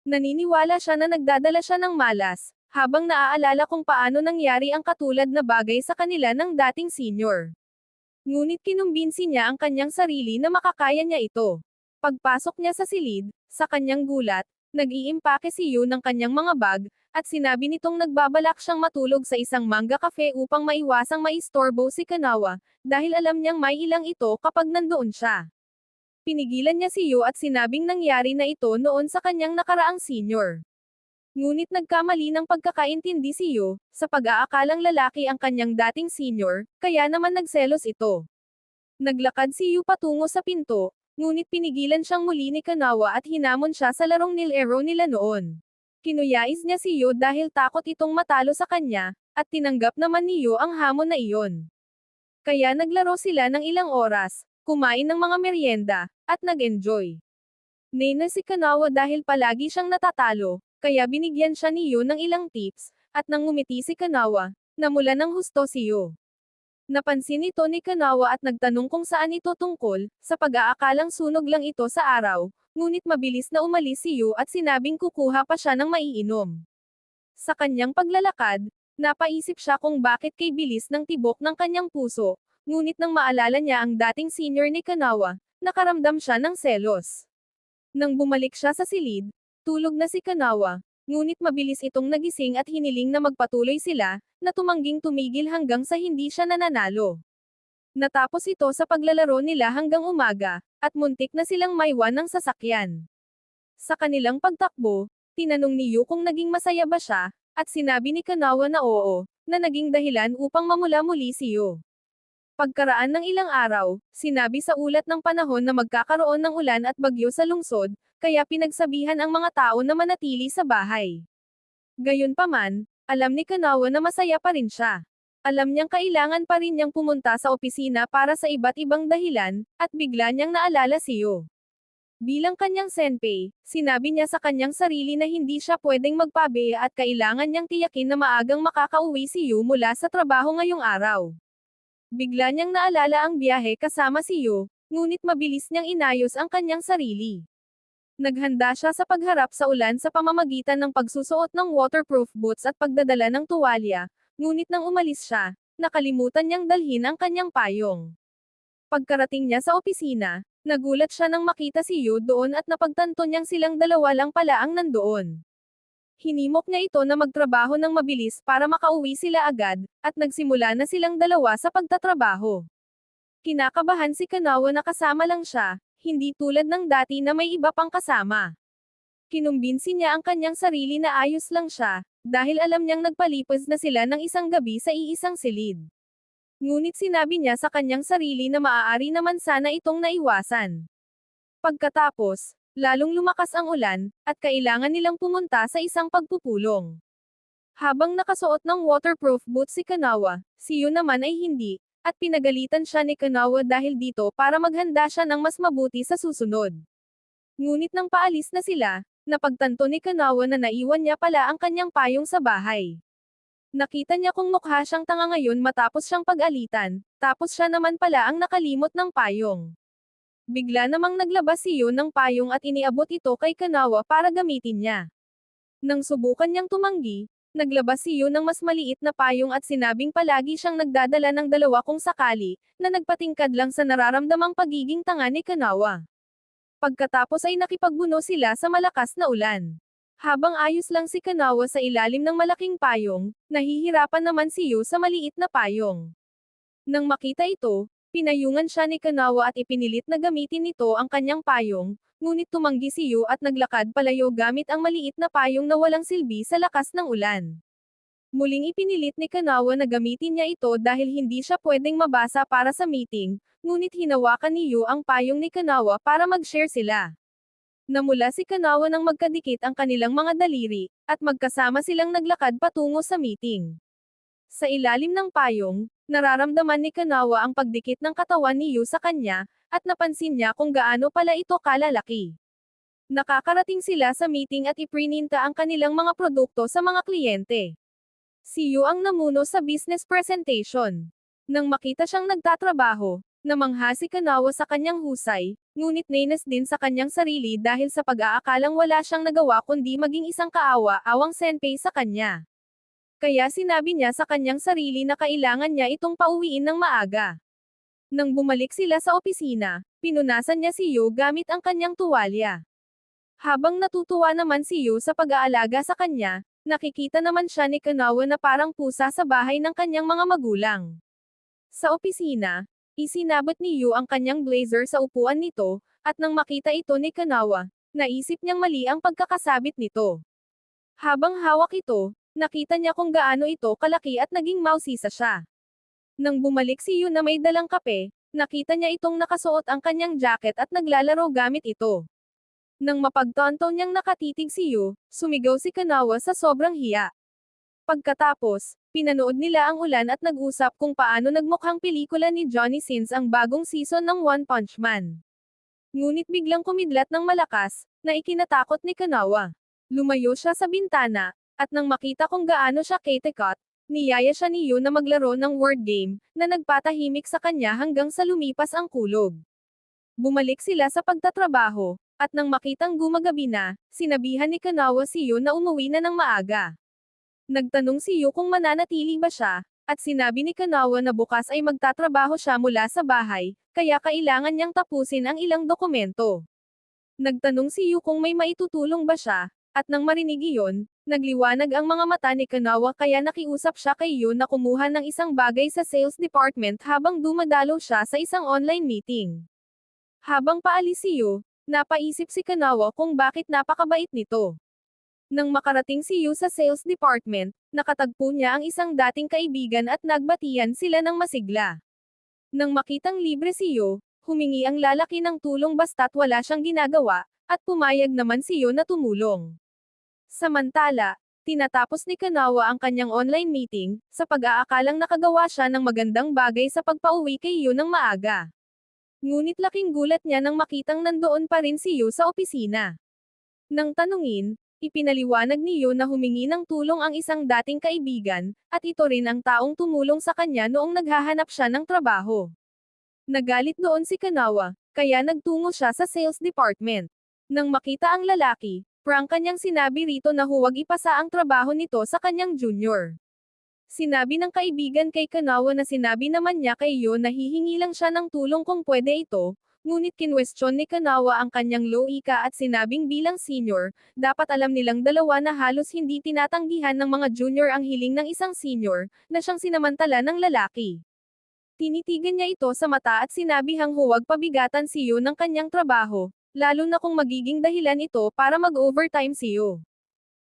Naniniwala siya na nagdadala siya ng malas, habang naaalala kung paano nangyari ang katulad na bagay sa kanila ng dating senior. Ngunit kinumbinsi niya ang kanyang sarili na makakaya niya ito. Pagpasok niya sa silid, sa kanyang gulat, nag-iimpake si Yu ng kanyang mga bag, at sinabi nitong nagbabalak siyang matulog sa isang manga cafe upang maiwasang maistorbo si Kanawa, dahil alam niyang may ilang ito kapag nandoon siya. Pinigilan niya si Yu at sinabing nangyari na ito noon sa kanyang nakaraang senior. Ngunit nagkamali ng pagkakaintindi si Yu, sa pag-aakalang lalaki ang kanyang dating senior, kaya naman nagselos ito. Naglakad si Yu patungo sa pinto, ngunit pinigilan siyang muli ni Kanawa at hinamon siya sa larong nilaro nila noon. Kinuyais niya si Yu dahil takot itong matalo sa kanya, at tinanggap naman ni Yu ang hamon na iyon. Kaya naglaro sila ng ilang oras, kumain ng mga merienda, at nag-enjoy. Nena si Kanawa dahil palagi siyang natatalo, kaya binigyan siya ni Yu ng ilang tips, at nang ngumiti si Kanawa, namula ng husto si Yu. Napansin ito ni Kanawa at nagtanong kung saan ito tungkol, sa pag-aakalang sunog lang ito sa araw, ngunit mabilis na umalis si Yu at sinabing kukuha pa siya ng maiinom. Sa kanyang paglalakad, napaisip siya kung bakit kay bilis ng tibok ng kanyang puso, ngunit nang maalala niya ang dating senior ni Kanawa, nakaramdam siya ng selos. Nang bumalik siya sa silid, tulog na si Kanawa, ngunit mabilis itong nagising at hiniling na magpatuloy sila, na tumangging tumigil hanggang sa hindi siya nananalo. Natapos ito sa paglalaro nila hanggang umaga, at muntik na silang maiwan ng sasakyan. Sa kanilang pagtakbo, tinanong ni Yu kung naging masaya ba siya, at sinabi ni Kanawa na oo, na naging dahilan upang mamula muli si Yu. Pagkaraan ng ilang araw, sinabi sa ulat ng panahon na magkakaroon ng ulan at bagyo sa lungsod, kaya pinagsabihan ang mga tao na manatili sa bahay. Gayunpaman, alam ni Kanawa na masaya pa rin siya. Alam niyang kailangan pa rin niyang pumunta sa opisina para sa iba't ibang dahilan, at bigla niyang naalala si Yu. Bilang kanyang senpei, sinabi niya sa kanyang sarili na hindi siya pwedeng magpabeya at kailangan niyang tiyakin na maagang makakauwi si Yu mula sa trabaho ngayong araw. Bigla niyang naalala ang biyahe kasama si Yu, ngunit mabilis niyang inayos ang kanyang sarili. Naghanda siya sa pagharap sa ulan sa pamamagitan ng pagsusuot ng waterproof boots at pagdadala ng tuwalya, ngunit nang umalis siya, nakalimutan niyang dalhin ang kanyang payong. Pagkarating niya sa opisina, nagulat siya nang makita si Yu doon at napagtanto niyang silang dalawa lang pala ang nandoon. Hinimok niya ito na magtrabaho ng mabilis para makauwi sila agad, at nagsimula na silang dalawa sa pagtatrabaho. Kinakabahan si Kanawa na kasama lang siya, hindi tulad ng dati na may iba pang kasama. Kinumbinsi niya ang kanyang sarili na ayos lang siya, dahil alam niyang nagpalipas na sila ng isang gabi sa iisang silid. Ngunit sinabi niya sa kanyang sarili na maaari naman sana itong naiwasan. Pagkatapos, lalong lumakas ang ulan, at kailangan nilang pumunta sa isang pagpupulong. Habang nakasuot ng waterproof boots si Kanawa, si Yu naman ay hindi, at pinagalitan siya ni Kanawa dahil dito para maghanda siya ng mas mabuti sa susunod. Ngunit nang paalis na sila, napagtanto ni Kanawa na naiwan niya pala ang kanyang payong sa bahay. Nakita niya kung mukha siyang tanga ngayon matapos siyang pag-alitan, tapos siya naman pala ang nakalimot ng payong. Bigla namang naglabas si Yu ng payong at iniabot ito kay Kanawa para gamitin niya. Nang subukan niyang tumanggi, naglabas si Yu ng mas maliit na payong at sinabing palagi siyang nagdadala ng dalawa kung sakali, na nagpatingkad lang sa nararamdamang pagiging tanga ni Kanawa. Pagkatapos ay nakipagbuno sila sa malakas na ulan. Habang ayos lang si Kanawa sa ilalim ng malaking payong, nahihirapan naman si Yu sa maliit na payong. Nang makita ito, pinayungan siya ni Kanawa at ipinilit na gamitin nito ang kanyang payong, ngunit tumanggi si Yu at naglakad palayo gamit ang maliit na payong na walang silbi sa lakas ng ulan. Muling ipinilit ni Kanawa na gamitin niya ito dahil hindi siya pwedeng mabasa para sa meeting, ngunit hinawakan ni Yu ang payong ni Kanawa para mag-share sila. Namula si Kanawa nang magkadikit ang kanilang mga daliri, at magkasama silang naglakad patungo sa meeting. Sa ilalim ng payong, nararamdaman ni Kanawa ang pagdikit ng katawan ni Yu sa kanya, at napansin niya kung gaano pala ito kalalaki. Nakakarating sila sa meeting at iprininta ang kanilang mga produkto sa mga kliyente. Si Yu ang namuno sa business presentation. Nang makita siyang nagtatrabaho, namangha si Kanawa sa kanyang husay, ngunit nainis din sa kanyang sarili dahil sa pag-aakalang wala siyang nagawa kundi maging isang kaawa-awang senpei sa kanya. Kaya sinabi niya sa kanyang sarili na kailangan niya itong pauwiin ng maaga. Nang bumalik sila sa opisina, pinunasan niya si Yu gamit ang kanyang tuwalya. Habang natutuwa naman si Yu sa pag-aalaga sa kanya, nakikita naman siya ni Kanawa na parang pusa sa bahay ng kanyang mga magulang. Sa opisina, isinabot ni Yu ang kanyang blazer sa upuan nito, at nang makita ito ni Kanawa, naisip niyang mali ang pagkakasabit nito. Habang hawak ito, nakita niya kung gaano ito kalaki at naging mausisa siya. Nang bumalik si Yu na may dalang kape, nakita niya itong nakasuot ang kanyang jacket at naglalaro gamit ito. Nang mapagtanto niyang nakatitig si Yu, sumigaw si Kanawa sa sobrang hiya. Pagkatapos, pinanood nila ang ulan at nag-usap kung paano nagmukhang pelikula ni Johnny Sins ang bagong season ng One Punch Man. Ngunit biglang kumidlat ng malakas, na ikinatakot ni Kanawa. Lumayo siya sa bintana, at nang makita kung gaano siya katekot, niyaya siya ni Yu na maglaro ng word game, na nagpatahimik sa kanya hanggang sa lumipas ang kulog. Bumalik sila sa pagtatrabaho, at nang makitang gumagabi na, sinabihan ni Kanawa si Yu na umuwi na ng maaga. Nagtanong si Yu kung mananatili ba siya, at sinabi ni Kanawa na bukas ay magtatrabaho siya mula sa bahay, kaya kailangan niyang tapusin ang ilang dokumento. Nagtanong si Yu kung may maitutulong ba siya, at nang marinig iyon, nagliwanag ang mga mata ni Kanawa kaya nakiusap siya kay Yu na kumuha ng isang bagay sa sales department habang dumadalo siya sa isang online meeting. Habang paalis si Yu, napaisip si Kanawa kung bakit napakabait nito. Nang makarating si Yu sa sales department, nakatagpo niya ang isang dating kaibigan at nagbatian sila ng masigla. Nang makitang libre si Yo, humingi ang lalaki ng tulong basta't wala siyang ginagawa, at pumayag naman si Yo na tumulong. Samantala, tinatapos ni Kanawa ang kanyang online meeting, sa pag-aakalang nakagawa siya ng magandang bagay sa pagpauwi kay Yo ng maaga. Ngunit laking gulat niya nang makitang nandoon pa rin si Yo sa opisina. Nang tanungin, ipinaliwanag ni Yo na humingi ng tulong ang isang dating kaibigan, at ito rin ang taong tumulong sa kanya noong naghahanap siya ng trabaho. Nagalit doon si Kanawa, kaya nagtungo siya sa sales department. Nang makita ang lalaki, prank kanyang sinabi rito na huwag ipasa ang trabaho nito sa kanyang junior. Sinabi ng kaibigan kay Kanawa na sinabi naman niya kay Yo na hihingi lang siya ng tulong kung pwede ito, ngunit kinwestiyon ni Kanawa ang kanyang loika at sinabing bilang senior, dapat alam nilang dalawa na halos hindi tinatanggihan ng mga junior ang hiling ng isang senior, na siyang sinamantala ng lalaki. Tinitigan niya ito sa mata at sinabihang huwag pabigatan si Yo ng kanyang trabaho, lalo na kung magiging dahilan ito para mag-overtime si Yo.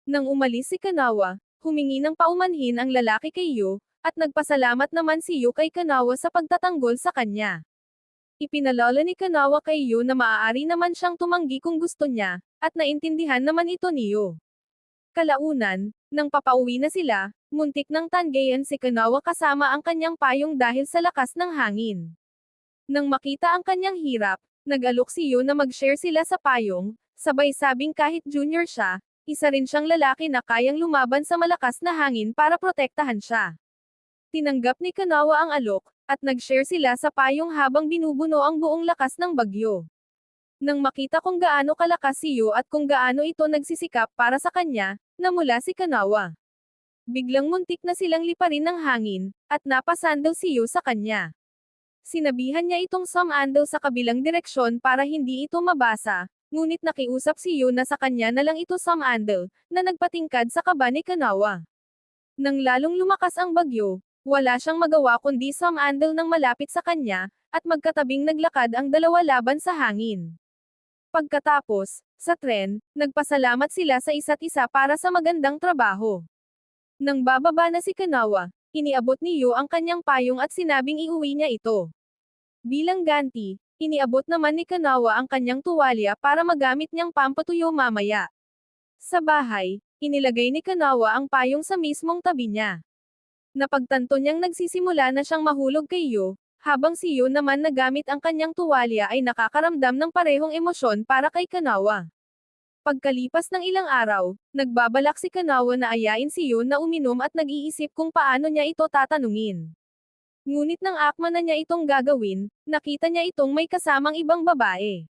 Nang umalis si Kanawa, humingi ng paumanhin ang lalaki kay Yo, at nagpasalamat naman si Yo kay Kanawa sa pagtatanggol sa kanya. Ipinalala ni Kanawa kay Yo na maaari naman siyang tumanggi kung gusto niya, at naintindihan naman ito ni Yo. Kalaunan, nang papauwi na sila, muntik ng tanggayan si Kanawa kasama ang kanyang payong dahil sa lakas ng hangin. Nang makita ang kanyang hirap, nag-alok si Yo na mag-share sila sa payong, sabay sabing kahit junior siya, isa rin siyang lalaki na kayang lumaban sa malakas na hangin para protektahan siya. Tinanggap ni Kanawa ang alok, at nag-share sila sa payong habang binubuno ang buong lakas ng bagyo. Nang makita kung gaano kalakas si Yo at kung gaano ito nagsisikap para sa kanya, namula si Kanawa. Biglang muntik na silang liparin ng hangin, at napasandal si Yo sa kanya. Sinabihan niya itong sumandal sa kabilang direksyon para hindi ito mabasa, ngunit nakiusap si Yo na sa kanya na lang ito sumandal, na nagpatingkad sa kaba ni Kanawa. Nang lalong lumakas ang bagyo, wala siyang magawa kundi sumandal ng malapit sa kanya, at magkatabing naglakad ang dalawa laban sa hangin. Pagkatapos, sa tren, nagpasalamat sila sa isa't isa para sa magandang trabaho. Nang bababa na si Kanawa, iniabot ni Yo ang kanyang payong at sinabing iuwi niya ito. Bilang ganti, iniabot naman ni Kanawa ang kanyang tuwalya para magamit niyang pampatuyo mamaya. Sa bahay, inilagay ni Kanawa ang payong sa mismong tabi niya. Napagtanto niyang nagsisimula na siyang mahulog kay Yo, habang si Yo naman na gamit ang kanyang tuwalya ay nakakaramdam ng parehong emosyon para kay Kanawa. Pagkalipas ng ilang araw, nagbabalak si Kanawa na ayain si Yo na uminom at nag-iisip kung paano niya ito tatanungin. Ngunit nang akma na niya itong gagawin, nakita niya itong may kasamang ibang babae.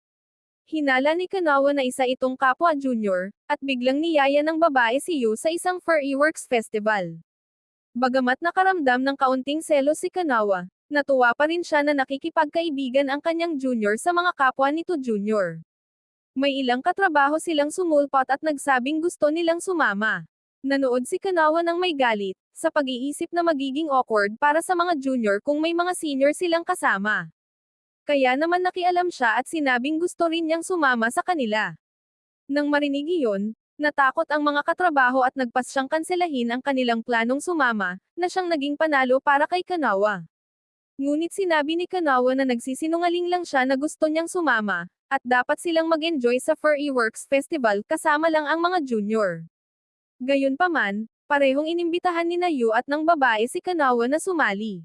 Hinala ni Kanawa na isa itong kapwa junior, at biglang niyaya ng babae si Yo sa isang Furryworks festival. Bagamat nakaramdam ng kaunting selos si Kanawa, natuwa pa rin siya na nakikipagkaibigan ang kanyang junior sa mga kapwa nito junior. May ilang katrabaho silang sumulpot at nagsabing gusto nilang sumama. Nanood si Kanawa ng may galit, sa pag-iisip na magiging awkward para sa mga junior kung may mga senior silang kasama. Kaya naman nakialam siya at sinabing gusto rin niyang sumama sa kanila. Nang marinig iyon, natakot ang mga katrabaho at nagpas siyang kanselahin ang kanilang planong sumama, na siyang naging panalo para kay Kanawa. Ngunit sinabi ni Kanawa na nagsisinungaling lang siya na gusto niyang sumama, at dapat silang mag-enjoy sa Furryworks Festival kasama lang ang mga junior. Gayunpaman, parehong inimbitahan ni Yo at ng babae si Kanawa na sumali.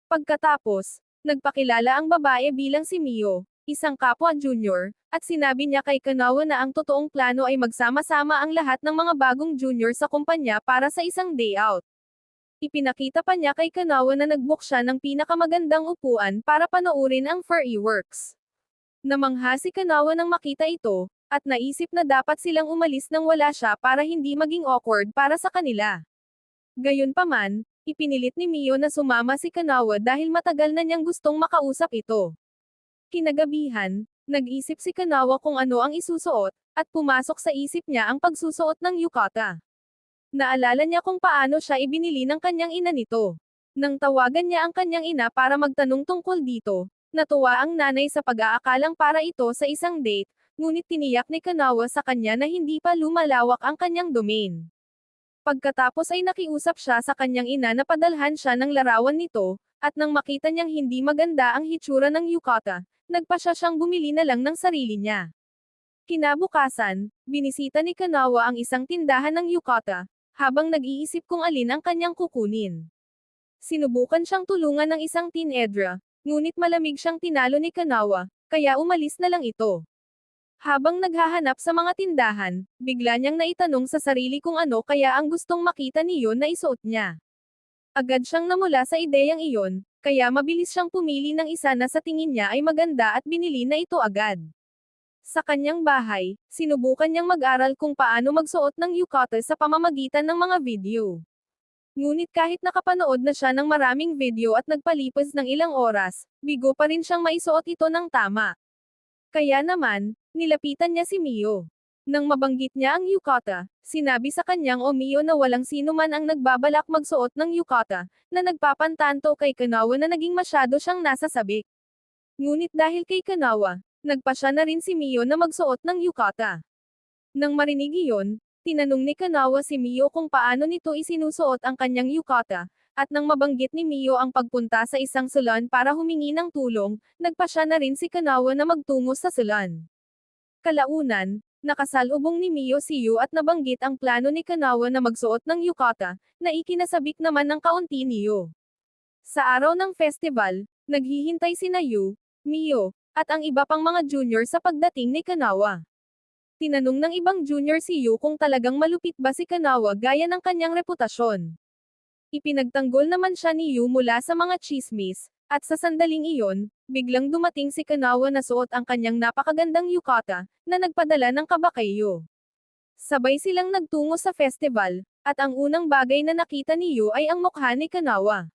Pagkatapos, nagpakilala ang babae bilang si Mio, isang kapwa junior, at sinabi niya kay Kanawa na ang totoong plano ay magsama-sama ang lahat ng mga bagong junior sa kumpanya para sa isang day out. Ipinakita pa niya kay Kanawa na nag-book siya ng pinakamagandang upuan para panoorin ang Furryworks. Namangha si Kanawa nang makita ito, at naisip na dapat silang umalis nang wala siya para hindi maging awkward para sa kanila. Gayunpaman, ipinilit ni Mio na sumama si Kanawa dahil matagal na niyang gustong makausap ito. Kinagabihan, nag-isip si Kanawa kung ano ang isusuot, at pumasok sa isip niya ang pagsusuot ng yukata. Naalala niya kung paano siya ibinili ng kanyang ina nito. Nang tawagan niya ang kanyang ina para magtanong tungkol dito, natuwa ang nanay sa pag-aakalang para ito sa isang date, ngunit tiniyak ni Kanawa sa kanya na hindi pa lumalawak ang kanyang domain. Pagkatapos ay nakiusap siya sa kanyang ina na padalhan siya ng larawan nito, At nang makita niyang hindi maganda ang hitsura ng yukata, nagpasya siyang bumili na lang ng sarili niya. Kinabukasan, binisita ni Kanawa ang isang tindahan ng yukata, habang nag-iisip kung alin ang kanyang kukunin. Sinubukan siyang tulungan ng isang teenedra, ngunit malamig siyang tinalo ni Kanawa, kaya umalis na lang ito. Habang naghahanap sa mga tindahan, bigla niyang naitanong sa sarili kung ano kaya ang gustong makita niyo na isuot niya. Agad siyang namula sa ideyang iyon, kaya mabilis siyang pumili ng isa na sa tingin niya ay maganda at binili na ito agad. Sa kanyang bahay, sinubukan niyang mag-aral kung paano magsuot ng yukata sa pamamagitan ng mga video. Ngunit kahit nakapanood na siya ng maraming video at nagpalipas ng ilang oras, bigo pa rin siyang maisuot ito ng tama. Kaya naman, nilapitan niya si Mio. Nang mabanggit niya ang yukata, sinabi sa kanyang o Mio na walang sino man ang nagbabalak magsuot ng yukata, na nagpapantanto kay Kanawa na naging masyado siyang nasa sabik. Ngunit dahil kay Kanawa, nagpasya na rin si Mio na magsuot ng yukata. Nang marinig iyon, tinanong ni Kanawa si Mio kung paano nito isinusuot ang kanyang yukata, at nang mabanggit ni Mio ang pagpunta sa isang salon para humingi ng tulong, nagpasya na rin si Kanawa na magtungo sa salon. Kalaunan, nakasalubong ni Mio si Yu at nabanggit ang plano ni Kanawa na magsuot ng yukata, na ikinasabik naman ng kaunti ni Yu. Sa araw ng festival, naghihintay sina Yu, Mio, at ang iba pang mga junior sa pagdating ni Kanawa. Tinanong ng ibang junior si Yu kung talagang malupit ba si Kanawa gaya ng kanyang reputasyon. Ipinagtanggol naman siya ni Yu mula sa mga chismis, at sa sandaling iyon, biglang dumating si Kanawa na suot ang kanyang napakagandang yukata, na nagpadala ng kaba kay Yu. Sabay silang nagtungo sa festival, at ang unang bagay na nakita ni Yu ay ang mukha ni Kanawa.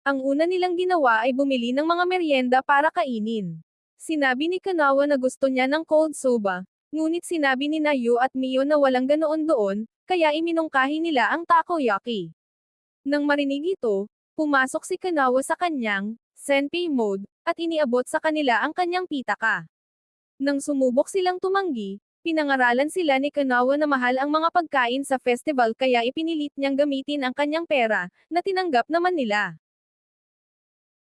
Ang una nilang ginawa ay bumili ng mga merienda para kainin. Sinabi ni Kanawa na gusto niya ng cold soba, ngunit sinabi ni Yu at Mio na walang ganoon doon, kaya iminungkahi nila ang takoyaki. Nang marinig ito, pumasok si Kanawa sa kanyang senpai mode, at iniabot sa kanila ang kanyang pitaka. Nang sumubok silang tumanggi, pinangaralan sila ni Kanawa na mahal ang mga pagkain sa festival kaya ipinilit niyang gamitin ang kanyang pera, na tinanggap naman nila.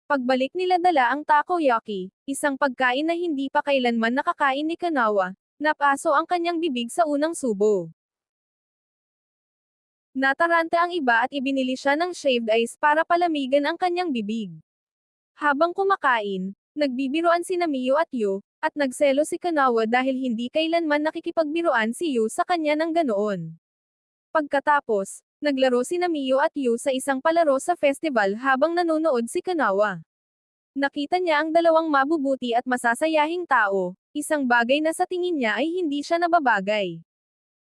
Pagbalik nila dala ang takoyaki, isang pagkain na hindi pa kailanman nakakain ni Kanawa, napaso ang kanyang bibig sa unang subo. Nataranta ang iba at ibinili siya ng shaved ice para palamigan ang kanyang bibig. Habang kumakain, nagbibiruan sina Mio at Yu, at nagselo si Kanawa dahil hindi kailanman nakikipagbiruan si Yu sa kanya ng ganoon. Pagkatapos, naglaro sina Mio at Yu sa isang palaro sa festival habang nanonood si Kanawa. Nakita niya ang dalawang mabubuti at masasayahing tao, isang bagay na sa tingin niya ay hindi siya nababagay.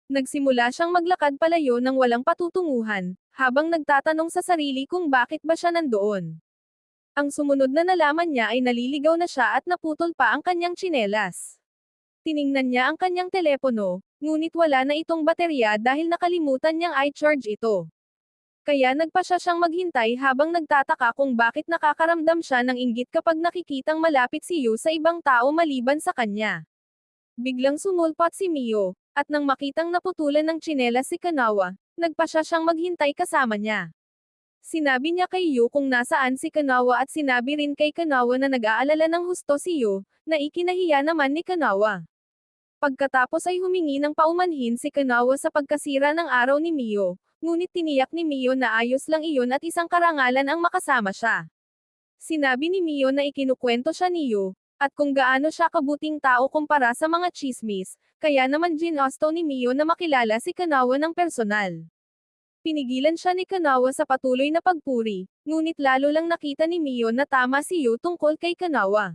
Nagsimula siyang maglakad palayo ng walang patutunguhan, habang nagtatanong sa sarili kung bakit ba siya nandoon. Ang sumunod na nalaman niya ay naliligaw na siya at naputol pa ang kanyang tsinelas. Tiningnan niya ang kanyang telepono, ngunit wala na itong baterya dahil nakalimutan niyang i-charge ito. Kaya nagpasya siyang maghintay habang nagtataka kung bakit nakakaramdam siya ng inggit kapag nakikitang malapit si Yu sa ibang tao maliban sa kanya. Biglang sumulpot si Mio, at nang makitang naputulan ng tsinelas si Kanawa, nagpasya siyang maghintay kasama niya. Sinabi niya kay Yu kung nasaan si Kanawa at sinabi rin kay Kanawa na nag-aalala ng husto si Yu, na ikinahiya naman ni Kanawa. Pagkatapos ay humingi ng paumanhin si Kanawa sa pagkasira ng araw ni Mio, ngunit tiniyak ni Mio na ayos lang iyon at isang karangalan ang makasama siya. Sinabi ni Mio na ikinukwento siya ni Yu, at kung gaano siya kabuting tao kumpara sa mga chismis, kaya naman ginusto ni Mio na makilala si Kanawa ng personal. Pinigilan siya ni Kanawa sa patuloy na pagpuri, ngunit lalo lang nakita ni Mio na tama si Yu tungkol kay Kanawa.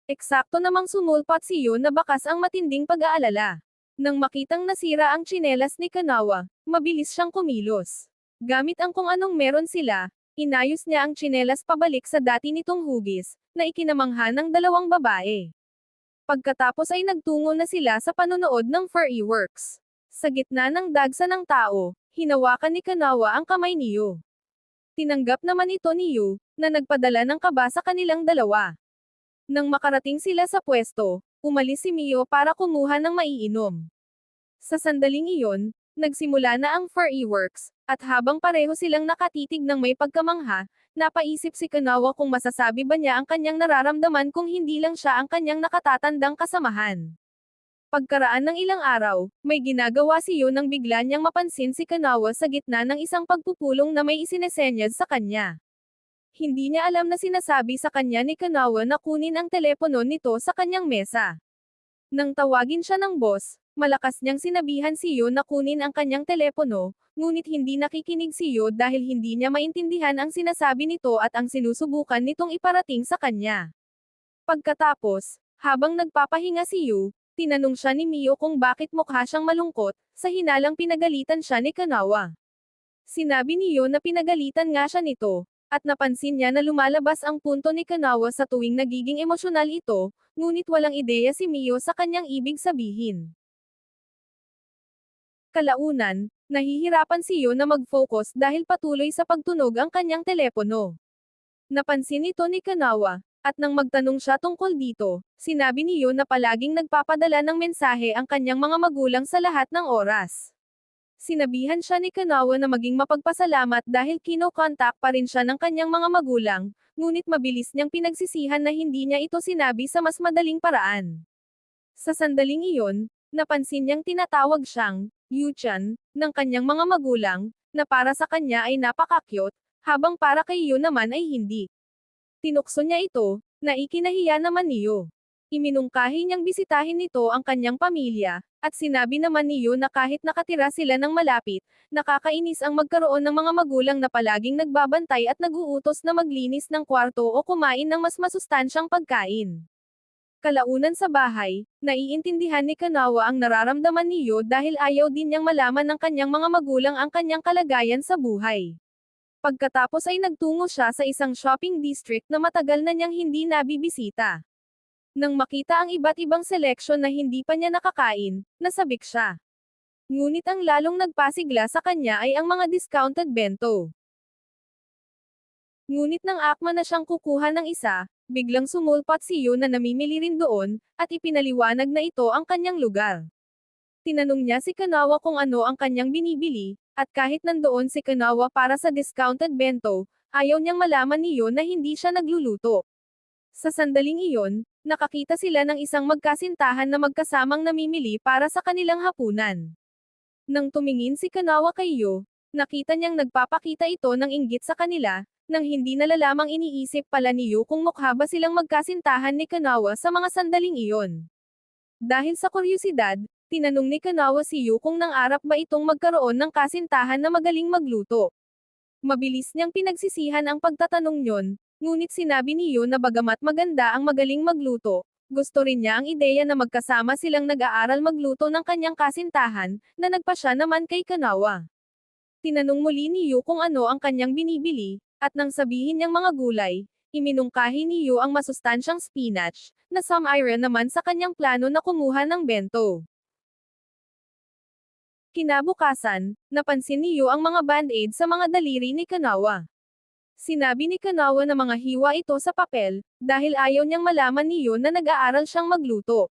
Eksakto namang sumulpot si Yu na bakas ang matinding pag-aalala. Nang makitang nasira ang tsinelas ni Kanawa, mabilis siyang kumilos. Gamit ang kung anong meron sila, inayos niya ang tsinelas pabalik sa dati nitong hugis, na ikinamangha ng dalawang babae. Pagkatapos ay nagtungo na sila sa panonood ng Furry Works. Sa gitna ng dagsa ng tao, hinawakan ni Kanawa ang kamay ni Yu. Tinanggap naman ito ni Yu, na nagpadala ng kaba sa kanilang dalawa. Nang makarating sila sa pwesto, umalis si Mio para kumuha ng maiinom. Sa sandaling iyon, nagsimula na ang Furry Works, at habang pareho silang nakatitig ng may pagkamangha, napaisip si Kanawa kung masasabi ba niya ang kanyang nararamdaman kung hindi lang siya ang kanyang nakatatandang kasamahan. Pagkaraan ng ilang araw, may ginagawa si Yu nang bigla niyang mapansin si Kanawa sa gitna ng isang pagpupulong na may isinesenyas sa kanya. Hindi niya alam na sinasabi sa kanya ni Kanawa na kunin ang telepono nito sa kanyang mesa. Nang tawagin siya ng boss, malakas niyang sinabihan si Yu na kunin ang kanyang telepono, ngunit hindi nakikinig si Yu dahil hindi niya maintindihan ang sinasabi nito at ang sinusubukan nitong iparating sa kanya. Pagkatapos, habang nagpapahinga si Yu, tinanong siya ni Mio kung bakit mukha siyang malungkot, sa hinalang pinagalitan siya ni Kanawa. Sinabi ni Yu na pinagalitan nga siya nito, at napansin niya na lumalabas ang punto ni Kanawa sa tuwing nagiging emosyonal ito, ngunit walang ideya si Mio sa kanyang ibig sabihin. Kalaunan, nahihirapan si Yu na mag-focus dahil patuloy sa pagtunog ang kanyang telepono. Napansin ito ni Kanawa, at nang magtanong siya tungkol dito, sinabi ni Yu na palaging nagpapadala ng mensahe ang kanyang mga magulang sa lahat ng oras. Sinabihan siya ni Kanawa na maging mapagpasalamat dahil kino-contact pa rin siya ng kanyang mga magulang, ngunit mabilis niyang pinagsisihan na hindi niya ito sinabi sa mas madaling paraan. Sa sandaling iyon, napansin niyang tinatawag siyang Yu-chan ng kanyang mga magulang, na para sa kanya ay napaka-cute, habang para kay Yu naman ay hindi. Tinukso niya ito, na ikinahiya naman ni Yu. Iminungkahi niyang bisitahin nito ang kanyang pamilya, at sinabi naman ni Yu na kahit nakatira sila ng malapit, nakakainis ang magkaroon ng mga magulang na palaging nagbabantay at nag-uutos na maglinis ng kwarto o kumain ng mas masustansyang pagkain. Kalaunan sa bahay, naiintindihan ni Kanawa ang nararamdaman ni Yu dahil ayaw din niyang malaman ng kanyang mga magulang ang kanyang kalagayan sa buhay. Pagkatapos ay nagtungo siya sa isang shopping district na matagal na niyang hindi nabibisita. Nang makita ang iba't ibang seleksyon na hindi pa niya nakakain, nasabik siya. Ngunit ang lalong nagpasigla sa kanya ay ang mga discounted bento. Ngunit nang akma na siyang kukuha ng isa, biglang sumulpat si Yu na namimili rin doon, at ipinaliwanag na ito ang kanyang lugar. Tinanong niya si Kanawa kung ano ang kanyang binibili, at kahit nandoon si Kanawa para sa discounted bento, ayaw niyang malaman ni Yu na hindi siya nagluluto. Sa sandaling iyon, nakakita sila ng isang magkasintahan na magkasamang namimili para sa kanilang hapunan. Nang tumingin si Kanawa kay Yu, nakita niyang nagpapakita ito ng inggit sa kanila, nang hindi nalalamang iniisip pala ni Yu kung mukha ba silang magkasintahan ni Kanawa sa mga sandaling iyon. Dahil sa kuryosidad, tinanong ni Kanawa si Yu kung nangarap ba itong magkaroon ng kasintahan na magaling magluto. Mabilis niyang pinagsisihan ang pagtatanong niyon, ngunit sinabi ni Yu na bagamat maganda ang magaling magluto, gusto rin niya ang ideya na magkasama silang nag-aaral magluto ng kanyang kasintahan, na nagpasya naman kay Kanawa. Tinanong muli ni Yu kung ano ang kanyang binibili, at nang sabihin niyang mga gulay, iminungkahi ni Yu ang masustansyang spinach, na sumire naman sa kanyang plano na kumuha ng bento. Kinabukasan, napansin ni Yu ang mga band-aid sa mga daliri ni Kanawa. Sinabi ni Kanawa na mga hiwa ito sa papel, dahil ayaw niyang malaman ni Yu na nag-aaral siyang magluto.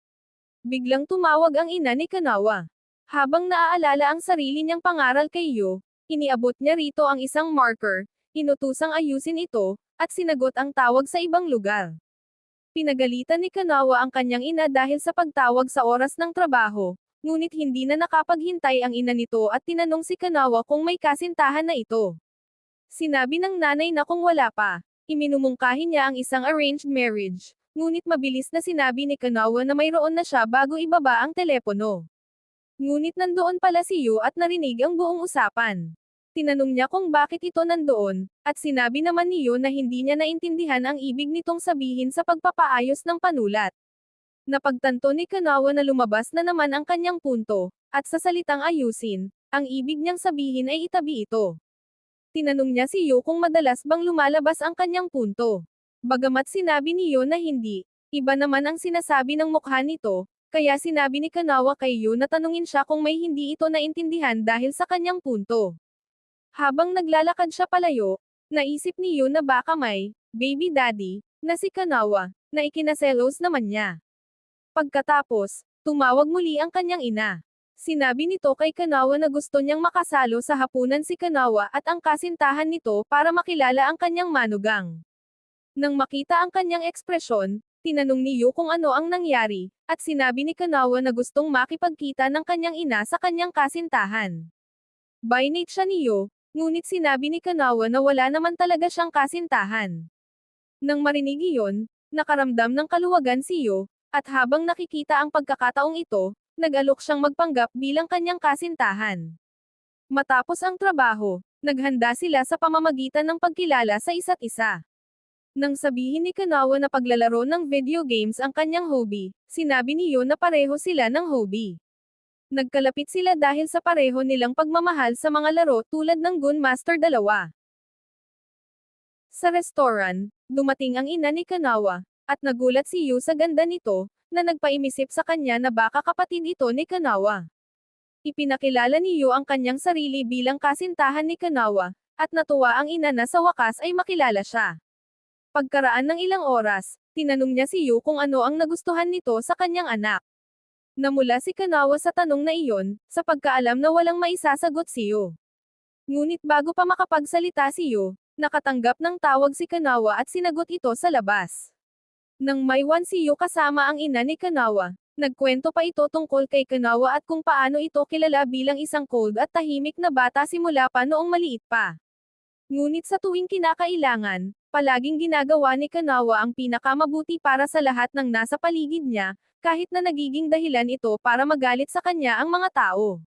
Biglang tumawag ang ina ni Kanawa. Habang naaalala ang sarili niyang pangaral kay Yu, iniabot niya rito ang isang marker, inutusang ayusin ito, at sinagot ang tawag sa ibang lugar. Pinagalitan ni Kanawa ang kanyang ina dahil sa pagtawag sa oras ng trabaho, ngunit hindi na nakapaghintay ang ina nito at tinanong si Kanawa kung may kasintahan na ito. Sinabi ng nanay na kung wala pa, iminumungkahi niya ang isang arranged marriage, ngunit mabilis na sinabi ni Kanawa na mayroon na siya bago ibaba ang telepono. Ngunit nandoon pala si Yu at narinig ang buong usapan. Tinanong niya kung bakit ito nandoon, at sinabi naman ni Yu na hindi niya naintindihan ang ibig nitong sabihin sa pagpapaayos ng panulat. Napagtanto ni Kanawa na lumabas na naman ang kanyang punto, at sa salitang ayusin, ang ibig niyang sabihin ay itabi ito. Tinanong niya si Yu kung madalas bang lumalabas ang kanyang punto. Bagamat sinabi ni Yu na hindi, iba naman ang sinasabi ng mukha nito, kaya sinabi ni Kanawa kay Yu na tanungin siya kung may hindi ito naintindihan dahil sa kanyang punto. Habang naglalakad siya palayo, naisip ni Yu na baka may baby daddy na si Kanawa, na ikinaselos naman niya. Pagkatapos, tumawag muli ang kanyang ina. Sinabi nito kay Kanawa na gusto niyang makasalo sa hapunan si Kanawa at ang kasintahan nito para makilala ang kanyang manugang. Nang makita ang kanyang ekspresyon, tinanong ni Yu kung ano ang nangyari, at sinabi ni Kanawa na gustong makipagkita ng kanyang ina sa kanyang kasintahan. Binate siya ni Yu, ngunit sinabi ni Kanawa na wala naman talaga siyang kasintahan. Nang marinig iyon, nakaramdam ng kaluwagan si Yu, at habang nakikita ang pagkakataong ito, nag-alok siyang magpanggap bilang kanyang kasintahan. Matapos ang trabaho, naghanda sila sa pamamagitan ng pagkilala sa isa't isa. Nang sabihin ni Kanawa na paglalaro ng video games ang kanyang hobby, sinabi ni Yu na pareho sila ng hobby. Nagkalapit sila dahil sa pareho nilang pagmamahal sa mga laro tulad ng Gun Master 2. Sa restaurant, dumating ang ina ni Kanawa, at nagulat si Yu sa ganda nito, na nagpaimisip sa kanya na baka kapatid ito ni Kanawa. Ipinakilala ni Yu ang kanyang sarili bilang kasintahan ni Kanawa, at natuwa ang ina na sa wakas ay makilala siya. Pagkaraan ng ilang oras, tinanong niya si Yu kung ano ang nagustuhan nito sa kanyang anak. Namula si Kanawa sa tanong na iyon, sa pagkaalam na walang maisasagot si Yu. Ngunit bago pa makapagsalita si Yu, nakatanggap ng tawag si Kanawa at sinagot ito sa labas. Nang maiwan si Yu kasama ang ina ni Kanawa, nagkwento pa ito tungkol kay Kanawa at kung paano ito kilala bilang isang cold at tahimik na bata simula pa noong maliit pa. Ngunit sa tuwing kinakailangan, palaging ginagawa ni Kanawa ang pinakamabuti para sa lahat ng nasa paligid niya, kahit na nagiging dahilan ito para magalit sa kanya ang mga tao.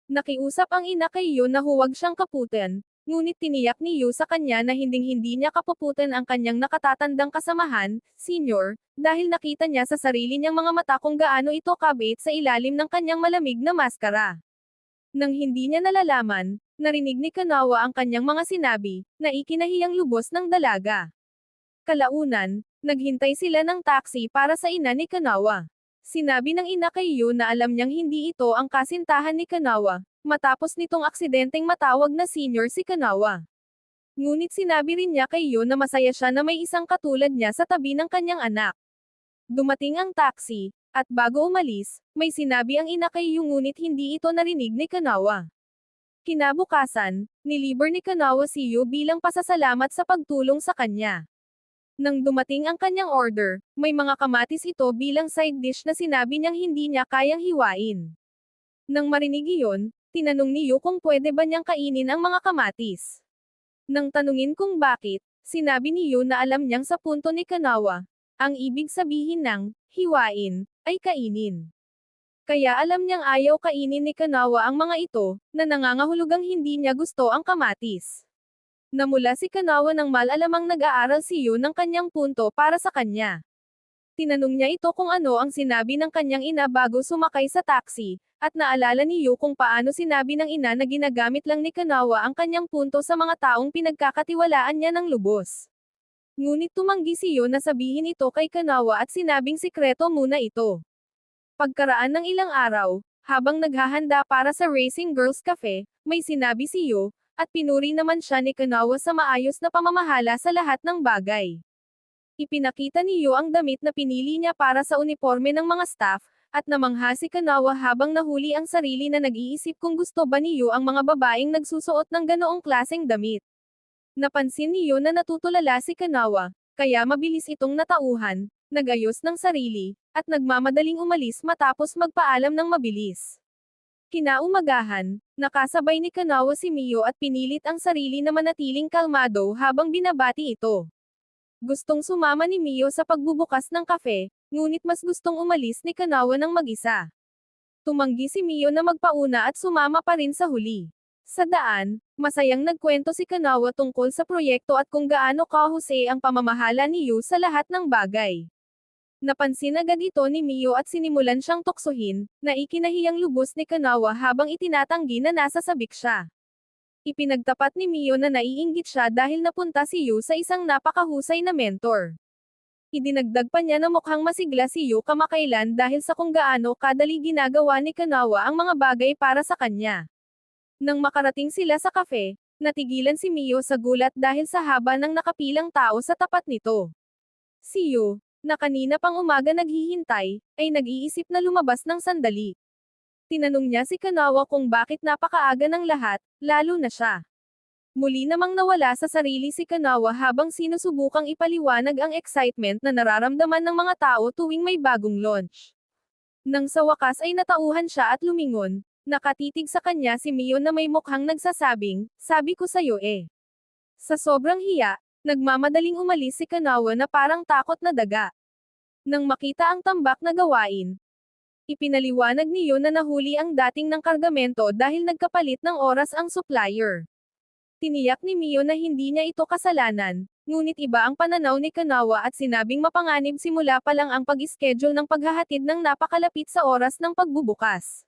Nakiusap ang ina kay Yu na huwag siyang kaputin, ngunit tiniyak ni Yu sa kanya na hinding-hindi niya kapuputin ang kanyang nakatatandang kasamahan, senior, dahil nakita niya sa sarili niyang mga mata kung gaano ito kabait sa ilalim ng kanyang malamig na maskara. Nang hindi niya nalalaman, narinig ni Kanawa ang kanyang mga sinabi, na ikinahiyang lubos ng dalaga. Kalaunan, naghintay sila ng taxi para sa ina ni Kanawa. Sinabi ng ina kay Yu na alam niyang hindi ito ang kasintahan ni Kanawa, matapos nitong aksidenteng matawag na senior si Kanawa. Ngunit sinabi rin niya kay Yu na masaya siya na may isang katulad niya sa tabi ng kanyang anak. Dumating ang taxi, at bago umalis, may sinabi ang ina kay Yu ngunit hindi ito narinig ni Kanawa. Kinabukasan, niliber ni Kanawa si Yu bilang pasasalamat sa pagtulong sa kanya. Nang dumating ang kanyang order, may mga kamatis ito bilang side dish na sinabi niyang hindi niya kayang hiwain. Nang marinig iyon, tinanong ni Yu kung pwede ba niyang kainin ang mga kamatis. Nang tanungin kung bakit, sinabi ni Yu na alam niyang sa punto ni Kanawa, ang ibig sabihin ng hiwain ay kainin. Kaya alam niyang ayaw kainin ni Kanawa ang mga ito, na nangangahulugang hindi niya gusto ang kamatis. Namula si Kanawa nang malalamang nag-aaral si Yu ng kanyang punto para sa kanya. Tinanong niya ito kung ano ang sinabi ng kanyang ina bago sumakay sa taxi, at naalala ni Yu kung paano sinabi ng ina na ginagamit lang ni Kanawa ang kanyang punto sa mga taong pinagkakatiwalaan niya ng lubos. Ngunit tumanggi si Yu na sabihin ito kay Kanawa at sinabing sikreto muna ito. Pagkaraan ng ilang araw, habang naghahanda para sa Racing Girls Cafe, may sinabi si Yu, at pinuri naman siya ni Kanawa sa maayos na pamamahala sa lahat ng bagay. Ipinakita ni Yu ang damit na pinili niya para sa uniforme ng mga staff, at namangha si Kanawa habang nahuli ang sarili na nag-iisip kung gusto ba ni Yu ang mga babaeng nagsusuot ng ganoong klaseng damit. Napansin ni Yu na natutulala si Kanawa, kaya mabilis itong natauhan, nagayos ng sarili, at nagmamadaling umalis matapos magpaalam ng mabilis. Kinaumagahan, nakasabay ni Kanawa si Mio at pinilit ang sarili na manatiling kalmado habang binabati ito. Gustong sumama ni Mio sa pagbubukas ng kafe, ngunit mas gustong umalis ni Kanawa ng mag-isa. Tumanggi si Mio na magpauna at sumama pa rin sa huli. Sa daan, masayang nagkwento si Kanawa tungkol sa proyekto at kung gaano kahusay ang pamamahala ni Yu sa lahat ng bagay. Napansin agad ito ni Mio at sinimulan siyang tuksohin, na ikinahiyang lubos ni Kanawa habang itinatanggi na nasa sabik siya. Ipinagtapat ni Mio na naiinggit siya dahil napunta si Yu sa isang napakahusay na mentor. Idinagdag pa niya na mukhang masigla si Yu kamakailan dahil sa kung gaano kadali ginagawa ni Kanawa ang mga bagay para sa kanya. Nang makarating sila sa kafe, natigilan si Mio sa gulat dahil sa haba ng nakapilang tao sa tapat nito. Si Yu, na kanina pang umaga naghihintay, ay nag-iisip na lumabas ng sandali. Tinanong niya si Kanawa kung bakit napakaaga ng lahat, lalo na siya. Muli namang nawala sa sarili si Kanawa habang sinusubukang ipaliwanag ang excitement na nararamdaman ng mga tao tuwing may bagong launch. Nang sa wakas ay natauhan siya at lumingon, nakatitig sa kanya si Mio na may mukhang nagsasabing, sabi ko sa'yo eh. Sa sobrang hiya, nagmamadaling umalis si Kanawa na parang takot na daga. Nang makita ang tambak na gawain, ipinaliwanag niyo na nahuli ang dating ng kargamento dahil nagkapalit ng oras ang supplier. Tiniyak ni Mio na hindi niya ito kasalanan, ngunit iba ang pananaw ni Kanawa at sinabing mapanganib simula pa lang ang pag-schedule ng paghahatid ng napakalapit sa oras ng pagbubukas.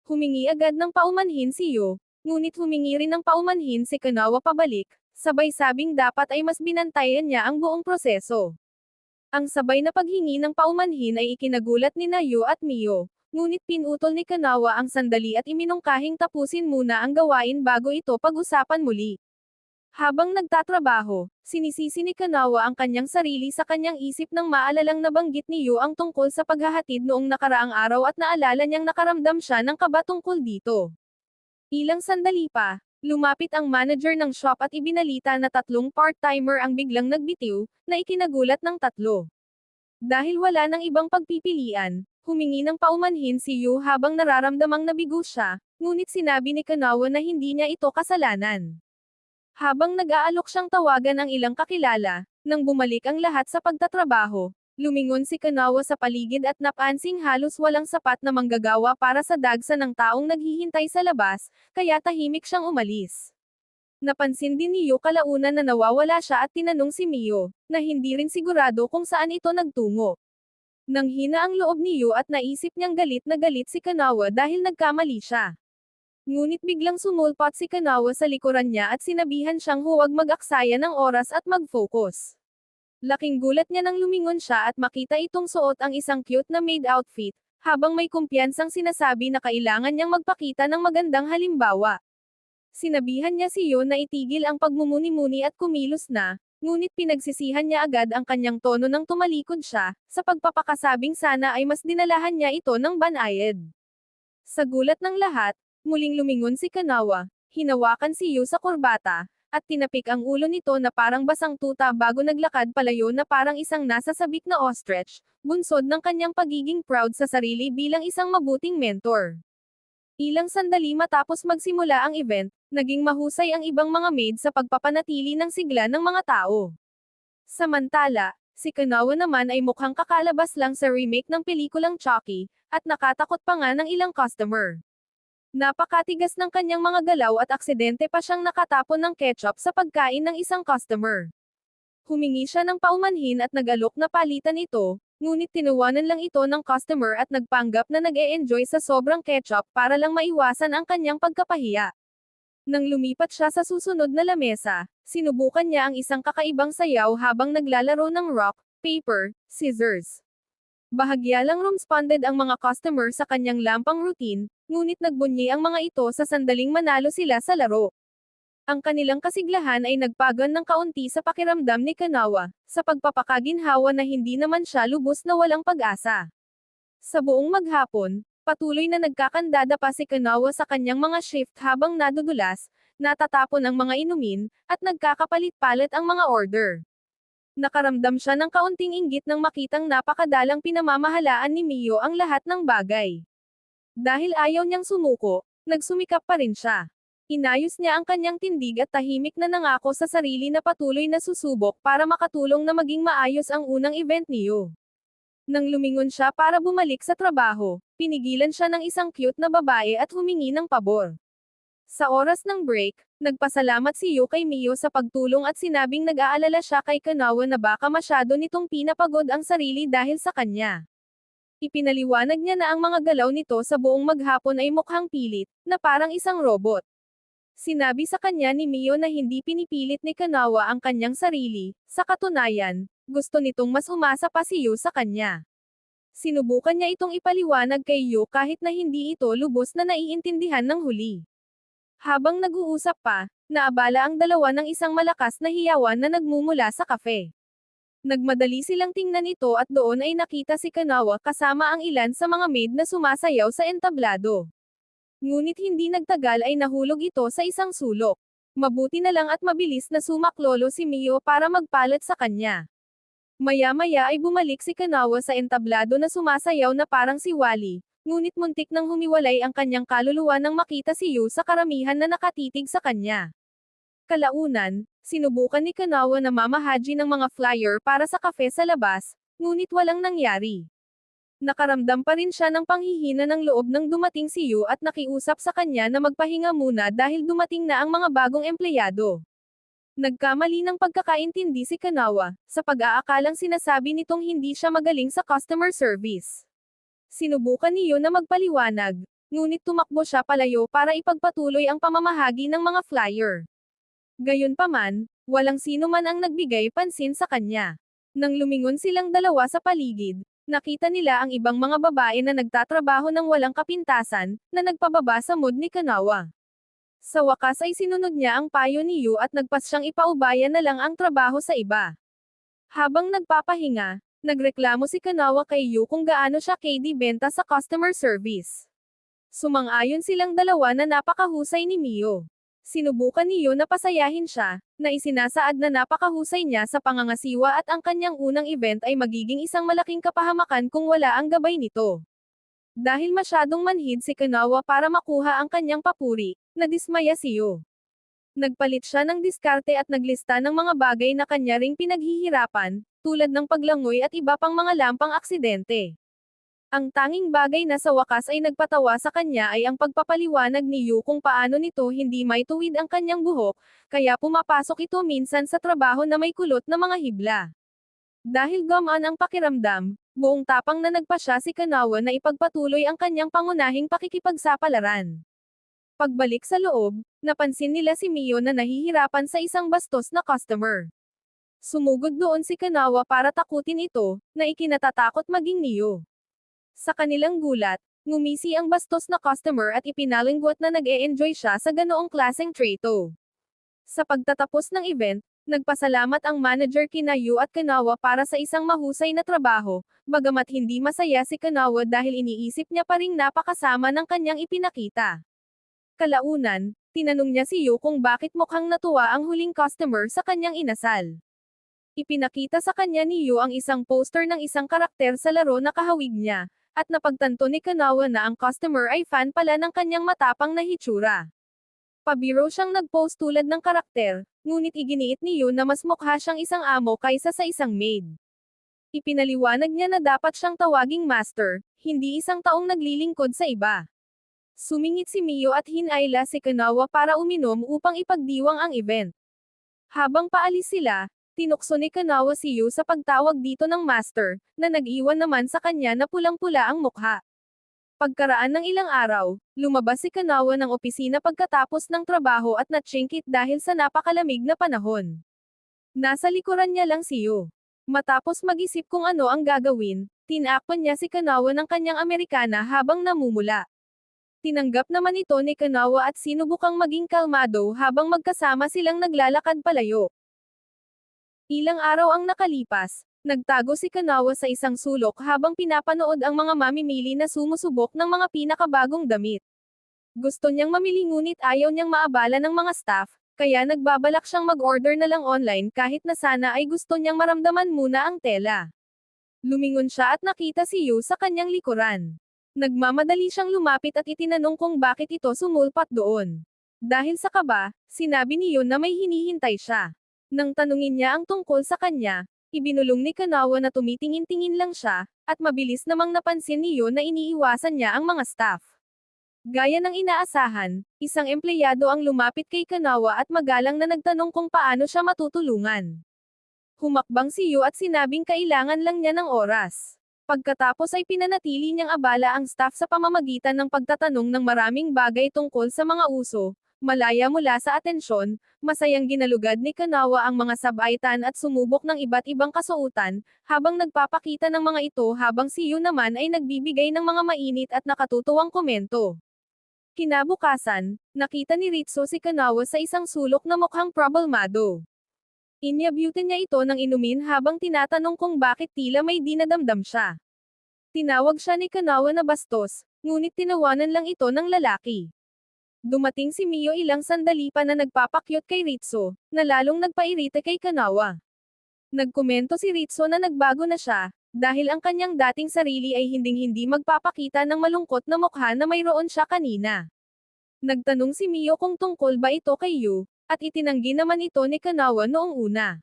Humingi agad ng paumanhin si Yo, ngunit humingi rin ng paumanhin si Kanawa pabalik, sabay sabing dapat ay mas binantayan niya ang buong proseso. Ang sabay na paghingi ng paumanhin ay ikinagulat ni Yo at Mio, ngunit pinutol ni Kanawa ang sandali at iminungkahing tapusin muna ang gawain bago ito pag-usapan muli. Habang nagtatrabaho, sinisisi ni Kanawa ang kanyang sarili sa kanyang isip nang maalalang nabanggit ni Yo ang tungkol sa paghahatid noong nakaraang araw at naalala niyang nakaramdam siya ng kaba tungkol dito. Ilang sandali pa, lumapit ang manager ng shop at ibinalita na 3 part-timer ang biglang nagbitiw, na ikinagulat ng 3. Dahil wala nang ibang pagpipilian, humingi ng paumanhin si Yu habang nararamdamang nabigo siya, ngunit sinabi ni Kanawa na hindi niya ito kasalanan. Habang nag-aalok siyang tawagan ang ilang kakilala, nang bumalik ang lahat sa pagtatrabaho, lumingon si Kanawa sa paligid at napansing halos walang sapat na manggagawa para sa dagsa ng taong naghihintay sa labas, kaya tahimik siyang umalis. Napansin din ni Yu kalaunan na nawawala siya at tinanong si Mio, na hindi rin sigurado kung saan ito nagtungo. Nang hina ang loob ni Yu at naisip niyang galit na galit si Kanawa dahil nagkamali siya. Ngunit biglang sumulpot si Kanawa sa likuran niya at sinabihan siyang huwag mag-aksaya ng oras at mag-focus. Laking gulat niya nang lumingon siya at makita itong suot ang isang cute na maid outfit, habang may kumpiyansang sinasabi na kailangan niyang magpakita ng magandang halimbawa. Sinabihan niya si Yo na itigil ang pagmumuni-muni at kumilos na, ngunit pinagsisihan niya agad ang kanyang tono nang tumalikod siya, sa pagpapakasabing sana ay mas dinalahan niya ito ng banayad. Sa gulat ng lahat, muling lumingon si Kanawa, hinawakan si Yo sa kurbata, at tinapik ang ulo nito na parang basang tuta bago naglakad palayo na parang isang nasa sabik na ostrich, bunsod ng kanyang pagiging proud sa sarili bilang isang mabuting mentor. Ilang sandali matapos magsimula ang event, naging mahusay ang ibang mga maid sa pagpapanatili ng sigla ng mga tao. Samantala, si Kanawa naman ay mukhang kakalabas lang sa remake ng pelikulang Chucky, at nakatakot pa nga ng ilang customer. Napakatigas ng kanyang mga galaw at aksidente pa siyang nakatapon ng ketchup sa pagkain ng isang customer. Humingi siya ng paumanhin at nag-alok na palitan ito, ngunit tinuwanan lang ito ng customer at nagpanggap na nag-e-enjoy sa sobrang ketchup para lang maiwasan ang kanyang pagkapahiya. Nang lumipat siya sa susunod na lamesa, sinubukan niya ang isang kakaibang sayaw habang naglalaro ng rock, paper, scissors. Bahagya lang responded ang mga customer sa kanyang lampang routine, ngunit nagbunyi ang mga ito sa sandaling manalo sila sa laro. Ang kanilang kasiglahan ay nagpagan ng kaunti sa pakiramdam ni Kanawa, sa pagpapakaginhawa na hindi naman siya lubos na walang pag-asa. Sa buong maghapon, patuloy na nagkakandada pa si Kanawa sa kanyang mga shift habang nadudulas, natatapon ang mga inumin, at nagkakapalit-palit ang mga order. Nakaramdam siya ng kaunting inggit nang makitang napakadalang pinamamahalaan ni Mio ang lahat ng bagay. Dahil ayaw niyang sumuko, nagsumikap pa rin siya. Inayos niya ang kanyang tindig at tahimik na nangako sa sarili na patuloy na susubok para makatulong na maging maayos ang unang event niyo. Nang lumingon siya para bumalik sa trabaho, pinigilan siya ng isang cute na babae at humingi ng pabor. Sa oras ng break, nagpasalamat si Yu kay Mio sa pagtulong at sinabing nag-aalala siya kay Kanawa na baka masyado nitong pinapagod ang sarili dahil sa kanya. Ipinaliwanag niya na ang mga galaw nito sa buong maghapon ay mukhang pilit, na parang isang robot. Sinabi sa kanya ni Mio na hindi pinipilit ni Kanawa ang kanyang sarili, sa katunayan, gusto nitong mas umasa pa si Yu sa kanya. Sinubukan niya itong ipaliwanag kay Yu kahit na hindi ito lubos na naiintindihan ng huli. Habang nag-uusap pa, naabala ang dalawa ng isang malakas na hiyawan na nagmumula sa kafe. Nagmadali silang tingnan ito at doon ay nakita si Kanawa kasama ang ilan sa mga maid na sumasayaw sa entablado. Ngunit hindi nagtagal ay nahulog ito sa isang sulok. Mabuti na lang at mabilis na sumaklolo si Mio para magpalat sa kanya. Maya-maya ay bumalik si Kanawa sa entablado na sumasayaw na parang si Wally, ngunit muntik nang humiwalay ang kanyang kaluluwa nang makita si Yu sa karamihan na nakatitig sa kanya. Kalaunan, sinubukan ni Kanawa na mamahaji ng mga flyer para sa kafe sa labas, ngunit walang nangyari. Nakaramdam pa rin siya ng panghihina ng loob nang dumating si Yu at nakiusap sa kanya na magpahinga muna dahil dumating na ang mga bagong empleyado. Nagkamali ng pagkakaintindi si Kanawa, sa pag-aakalang sinasabi nitong hindi siya magaling sa customer service. Sinubukan ni Yu na magpaliwanag, ngunit tumakbo siya palayo para ipagpatuloy ang pamamahagi ng mga flyer. Gayunpaman, walang sino man ang nagbigay pansin sa kanya. Nang lumingon silang dalawa sa paligid, nakita nila ang ibang mga babae na nagtatrabaho ng walang kapintasan, na nagpababa sa mood ni Kanawa. Sa wakas ay sinunod niya ang payo ni Yu at nagpas siyang ipaubaya na lang ang trabaho sa iba. Habang nagpapahinga, nagreklamo si Kanawa kay Yu kung gaano siya benta sa customer service. Sumang-ayon silang dalawa na napakahusay ni Mio. Sinubukan ni Yu na pasayahin siya, na isinasaad na napakahusay niya sa pangangasiwa at ang kanyang unang event ay magiging isang malaking kapahamakan kung wala ang gabay nito. Dahil masyadong manhid si Kanawa para makuha ang kanyang papuri, nadismaya si Yu. Nagpalit siya ng diskarte at naglista ng mga bagay na kanya ring pinaghihirapan, tulad ng paglangoy at iba pang mga lampang aksidente. Ang tanging bagay na sa wakas ay nagpatawa sa kanya ay ang pagpapaliwanag ni Yu kung paano nito hindi maituwid ang kanyang buhok, kaya pumapasok ito minsan sa trabaho na may kulot na mga hibla. Dahil gumaan ang pakiramdam, buong tapang na nagpasya si Kanawa na ipagpatuloy ang kanyang pangunahing pakikipagsapalaran. Pagbalik sa loob, napansin nila si Mio na nahihirapan sa isang bastos na customer. Sumugod doon si Kanawa para takutin ito, na ikinatatakot maging Mio. Sa kanilang gulat, ngumisi ang bastos na customer at ipinalingwat na nag-e-enjoy siya sa ganoong klaseng trato. Sa pagtatapos ng event, nagpasalamat ang manager kina Yu at Kanawa para sa isang mahusay na trabaho, bagamat hindi masaya si Kanawa dahil iniisip niya pa ring napakasama ng kanyang ipinakita. Kalaunan, tinanong niya si Yu kung bakit mukhang natuwa ang huling customer sa kanyang inasal. Ipinakita sa kanya ni Yu ang isang poster ng isang karakter sa laro na kahawig niya, at napagtanto ni Kanawa na ang customer ay fan pala ng kanyang matapang na hitsura. Pabiro siyang nag-post tulad ng karakter, ngunit iginiit ni Yu na mas mukha siyang isang amo kaysa sa isang maid. Ipinaliwanag niya na dapat siyang tawaging master, hindi isang taong naglilingkod sa iba. Sumingit si Mio at hinayla si Kanawa para uminom upang ipagdiwang ang event. Habang paalis sila, tinukso ni Kanawa si Yu sa pagtawag dito ng master, na nag-iwan naman sa kanya na pulang-pula ang mukha. Pagkaraan ng ilang araw, lumabas si Kanawa ng opisina pagkatapos ng trabaho at natsingkit dahil sa napakalamig na panahon. Nasa likuran niya lang si Yu. Matapos mag-isip kung ano ang gagawin, tinakpan niya si Kanawa ng kanyang Amerikana habang namumula. Tinanggap naman ito ni Kanawa at sinubukang maging kalmado habang magkasama silang naglalakad palayo. Ilang araw ang nakalipas, nagtago si Kanawa sa isang sulok habang pinapanood ang mga mamimili na sumusubok ng mga pinakabagong damit. Gusto niyang mamili ngunit ayaw niyang maabala ng mga staff, kaya nagbabalak siyang mag-order na lang online kahit na sana ay gusto niyang maramdaman muna ang tela. Lumingon siya at nakita si Yu sa kanyang likuran. Nagmamadali siyang lumapit at itinanong kung bakit ito sumulpat doon. Dahil sa kaba, sinabi ni Yu na may hinihintay siya. Nang tanungin niya ang tungkol sa kanya, ibinulong ni Kanawa na tumitingin-tingin lang siya, at mabilis namang napansin ni Yu na iniiwasan niya ang mga staff. Gaya ng inaasahan, isang empleyado ang lumapit kay Kanawa at magalang na nagtanong kung paano siya matutulungan. Humakbang si Yu at sinabing kailangan lang niya ng oras. Pagkatapos ay pinanatili niyang abala ang staff sa pamamagitan ng pagtatanong ng maraming bagay tungkol sa mga uso, malaya mula sa atensyon, masayang ginalugad ni Kanawa ang mga sabaitan at sumubok ng iba't ibang kasuotan, habang nagpapakita ng mga ito habang si Yu naman ay nagbibigay ng mga mainit at nakatutuwang komento. Kinabukasan, nakita ni Ritsu si Kanawa sa isang sulok na mukhang problemado. Inyabutan niya ito ng inumin habang tinatanong kung bakit tila may dinadamdam siya. Tinawag siya ni Kanawa na bastos, ngunit tinawanan lang ito ng lalaki. Dumating si Mio ilang sandali pa na nagpapakyut kay Ritsu, na lalong nagpairita kay Kanawa. Nagkomento si Ritsu na nagbago na siya, dahil ang kanyang dating sarili ay hinding-hindi magpapakita ng malungkot na mukha na mayroon siya kanina. Nagtanong si Mio kung tungkol ba ito kay Yu, at itinanggi naman ito ni Kanawa noong una.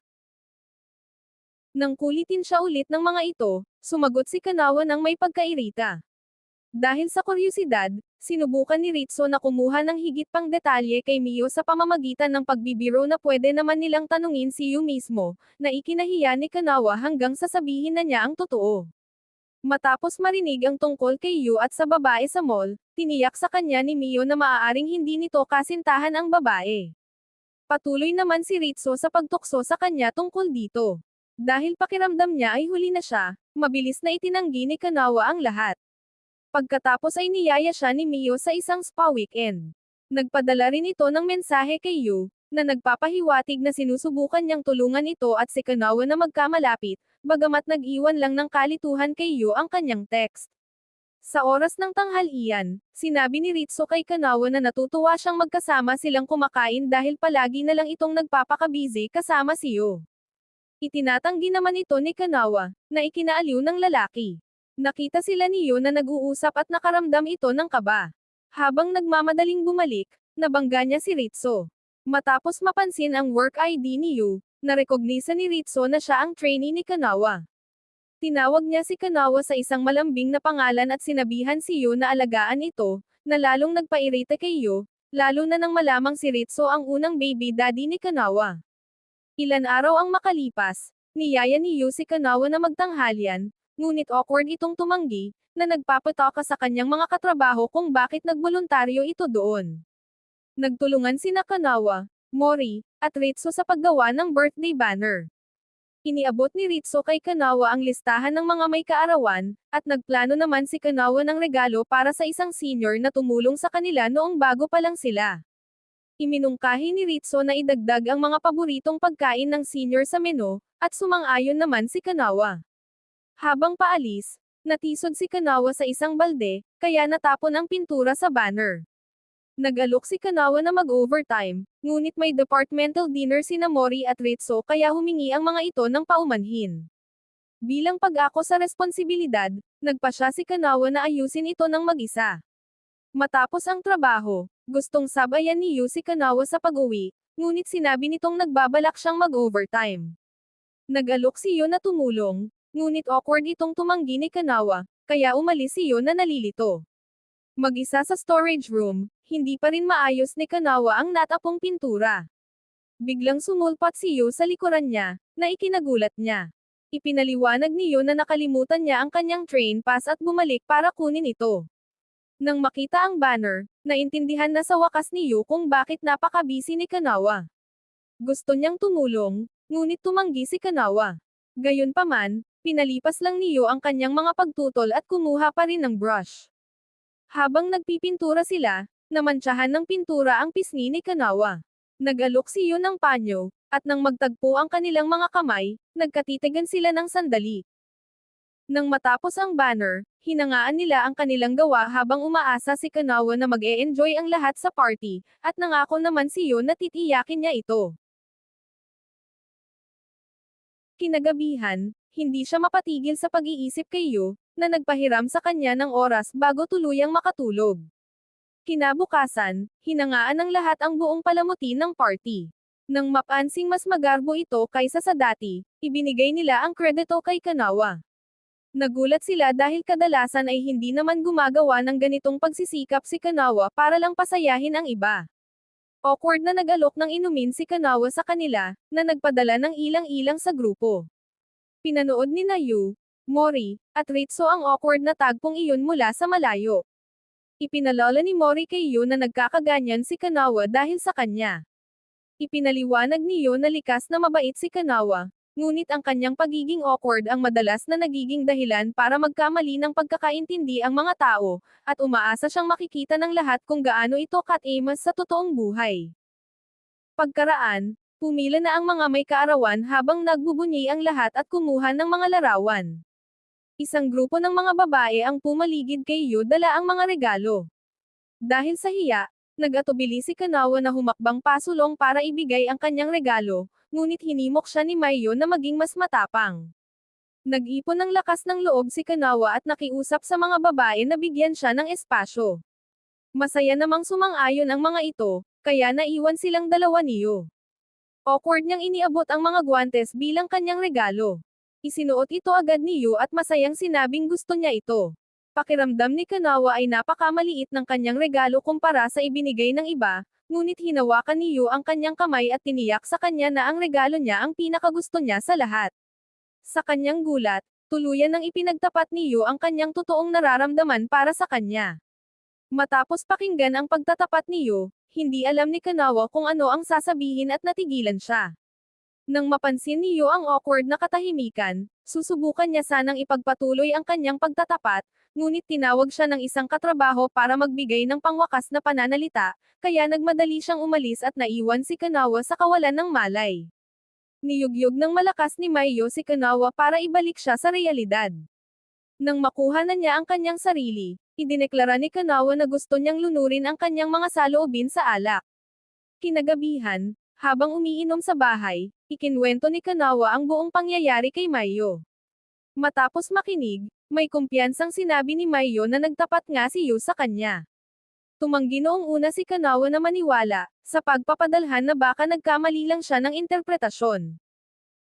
Nang kulitin siya ulit ng mga ito, sumagot si Kanawa ng may pagkairita. Dahil sa kuryosidad, sinubukan ni Ritsu na kumuha ng higit pang detalye kay Mio sa pamamagitan ng pagbibiro na pwede naman nilang tanungin si Yu mismo, na ikinahiya ni Kanawa hanggang sasabihin na niya ang totoo. Matapos marinig ang tungkol kay Yu at sa babae sa mall, tiniyak sa kanya ni Mio na maaaring hindi nito kasintahan ang babae. Patuloy naman si Ritsu sa pagtukso sa kanya tungkol dito. Dahil pakiramdam niya ay huli na siya, mabilis na itinanggi ni Kanawa ang lahat. Pagkatapos ay niyaya siya ni Mio sa isang spa weekend. Nagpadala rin ito ng mensahe kay Yu, na nagpapahiwatig na sinusubukan niyang tulungan ito at si Kanawa na magkamalapit, bagamat nag-iwan lang ng kalituhan kay Yu ang kanyang text. Sa oras ng tanghalian, sinabi ni Ritsu kay Kanawa na natutuwa siyang magkasama silang kumakain dahil palagi na lang itong nagpapakabusy kasama si Yu. Itinatanggi naman ito ni Kanawa, na ikinaaliw ng lalaki. Nakita sila ni Yu na nag-uusap at nakaramdam ito ng kaba. Habang nagmamadaling bumalik, nabangga niya si Ritsu. Matapos mapansin ang work ID ni Yu, narekognisa ni Ritsu na siya ang trainee ni Kanawa. Tinawag niya si Kanawa sa isang malambing na pangalan at sinabihan si Yu na alagaan ito, na lalong nagpairita kay Yu, lalo na nang malamang si Ritsu ang unang baby daddy ni Kanawa. Ilan araw ang makalipas, niyaya ni Yu si Kanawa na magtanghalian, ngunit awkward itong tumanggi, na nagpapataka sa kanyang mga katrabaho kung bakit nagboluntaryo ito doon. Nagtulungan sina Kanawa, Mori, at Ritsu sa paggawa ng birthday banner. Iniabot ni Ritsu kay Kanawa ang listahan ng mga may kaarawan, at nagplano naman si Kanawa ng regalo para sa isang senior na tumulong sa kanila noong bago pa lang sila. Iminungkahi ni Ritsu na idagdag ang mga paboritong pagkain ng senior sa menu, at sumang-ayon naman si Kanawa. Habang paalis, natisod si Kanawa sa isang balde, kaya natapon ang pintura sa banner. Nag-alok si Kanawa na mag-overtime, ngunit may departmental dinner sina Mori at Ritsu kaya humingi ang mga ito ng paumanhin. Bilang pag-ako sa responsibilidad, nagpasya si Kanawa na ayusin ito ng mag-isa. Matapos ang trabaho, gustong sabayan ni Yu si Kanawa sa pag-uwi, ngunit sinabi nitong nagbabalak siyang mag-overtime. Nag-alok si Yu na tumulong, ngunit awkward itong tumanggi ni Kanawa, kaya umalis si Yu na nalilito. Mag-isa sa storage room, hindi pa rin maayos ni Kanawa ang natapong pintura. Biglang sumulpat si Yu sa likuran niya, na ikinagulat niya. Ipinaliwanag ni Yu na nakalimutan niya ang kanyang train pass at bumalik para kunin ito. Nang makita ang banner, naintindihan na sa wakas ni Yu kung bakit napaka-busy ni Kanawa. Gusto niyang tumulong, ngunit tumanggi si Kanawa. Gayunpaman, pinalipas lang ni Yu ang kanyang mga pagtutol at kumuha pa rin ng brush. Habang nagpipintura sila, namantsahan ng pintura ang pisngi ni Kanawa. Nag-alok si Yu ng panyo, at nang magtagpo ang kanilang mga kamay, nagkatitigan sila ng sandali. Nang matapos ang banner, hinangaan nila ang kanilang gawa habang umaasa si Kanawa na mag-e-enjoy ang lahat sa party, at nangako naman si Yu na titiyakin niya ito. Kinagabihan, hindi siya mapatigil sa pag-iisip kay Yu, na nagpahiram sa kanya ng oras bago tuluyang makatulog. Kinabukasan, hinangaan ng lahat ang buong palamuti ng party. Nang mapansing mas magarbo ito kaysa sa dati, ibinigay nila ang kredito kay Kanawa. Nagulat sila dahil kadalasan ay hindi naman gumagawa ng ganitong pagsisikap si Kanawa para lang pasayahin ang iba. Awkward na nag-alok ng inumin si Kanawa sa kanila, na nagpadala ng ilang-ilang sa grupo. Pinanood ni Yu, Mori, at Ritsu ang awkward na tagpong iyon mula sa malayo. Ipinalala ni Mori kay Yu na nagkakaganyan si Kanawa dahil sa kanya. Ipinaliwanag ni Yu na likas na mabait si Kanawa, ngunit ang kanyang pagiging awkward ang madalas na nagiging dahilan para magkamali ng pagkakaintindi ang mga tao, at umaasa siyang makikita ng lahat kung gaano ito ka-famous sa totoong buhay. Pagkaraan, Pumila na ang mga may kaarawan habang nagbubunyi ang lahat at kumuha ng mga larawan. Isang grupo ng mga babae ang pumaligid kay Yu dala ang mga regalo. Dahil sa hiya, nag-atubili si Kanawa na humakbang pasulong para ibigay ang kanyang regalo, ngunit hinimok siya ni Maiyo na maging mas matapang. Nag-ipon ng lakas ng loob si Kanawa at nakiusap sa mga babae na bigyan siya ng espasyo. Masaya namang sumang-ayon ang mga ito, kaya naiwan silang dalawa ni Yu. Awkward niyang iniabot ang mga guwantes bilang kanyang regalo. Isinuot ito agad ni Yu at masayang sinabing gusto niya ito. Pakiramdam ni Kanawa ay napakamaliit ng kanyang regalo kumpara sa ibinigay ng iba, ngunit hinawakan ni Yu ang kanyang kamay at tiniyak sa kanya na ang regalo niya ang pinakagusto niya sa lahat. Sa kanyang gulat, tuluyan ng ipinagtapat ni Yu ang kanyang totoong nararamdaman para sa kanya. Matapos pakinggan ang pagtatapat ni Yu, hindi alam ni Kanawa kung ano ang sasabihin at natigilan siya. Nang mapansin ni Yu ang awkward na katahimikan, susubukan niya sanang ipagpatuloy ang kanyang pagtatapat, ngunit tinawag siya ng isang katrabaho para magbigay ng pangwakas na pananalita, kaya nagmadali siyang umalis at naiwan si Kanawa sa kawalan ng malay. Niyugyug ng malakas ni Maiyo si Kanawa para ibalik siya sa realidad. Nang makuha na niya ang kanyang sarili, idineklara ni Kanawa na gusto niyang lunurin ang kanyang mga saloobin sa alak. Kinagabihan, habang umiinom sa bahay, ikinwento ni Kanawa ang buong pangyayari kay Maiyo. Matapos makinig, may kumpiyansang sinabi ni Maiyo na nagtapat nga si Yu sa kanya. Tumanggi noong una si Kanawa na maniwala, sa pagpapadalhan na baka nagkamali lang siya ng interpretasyon.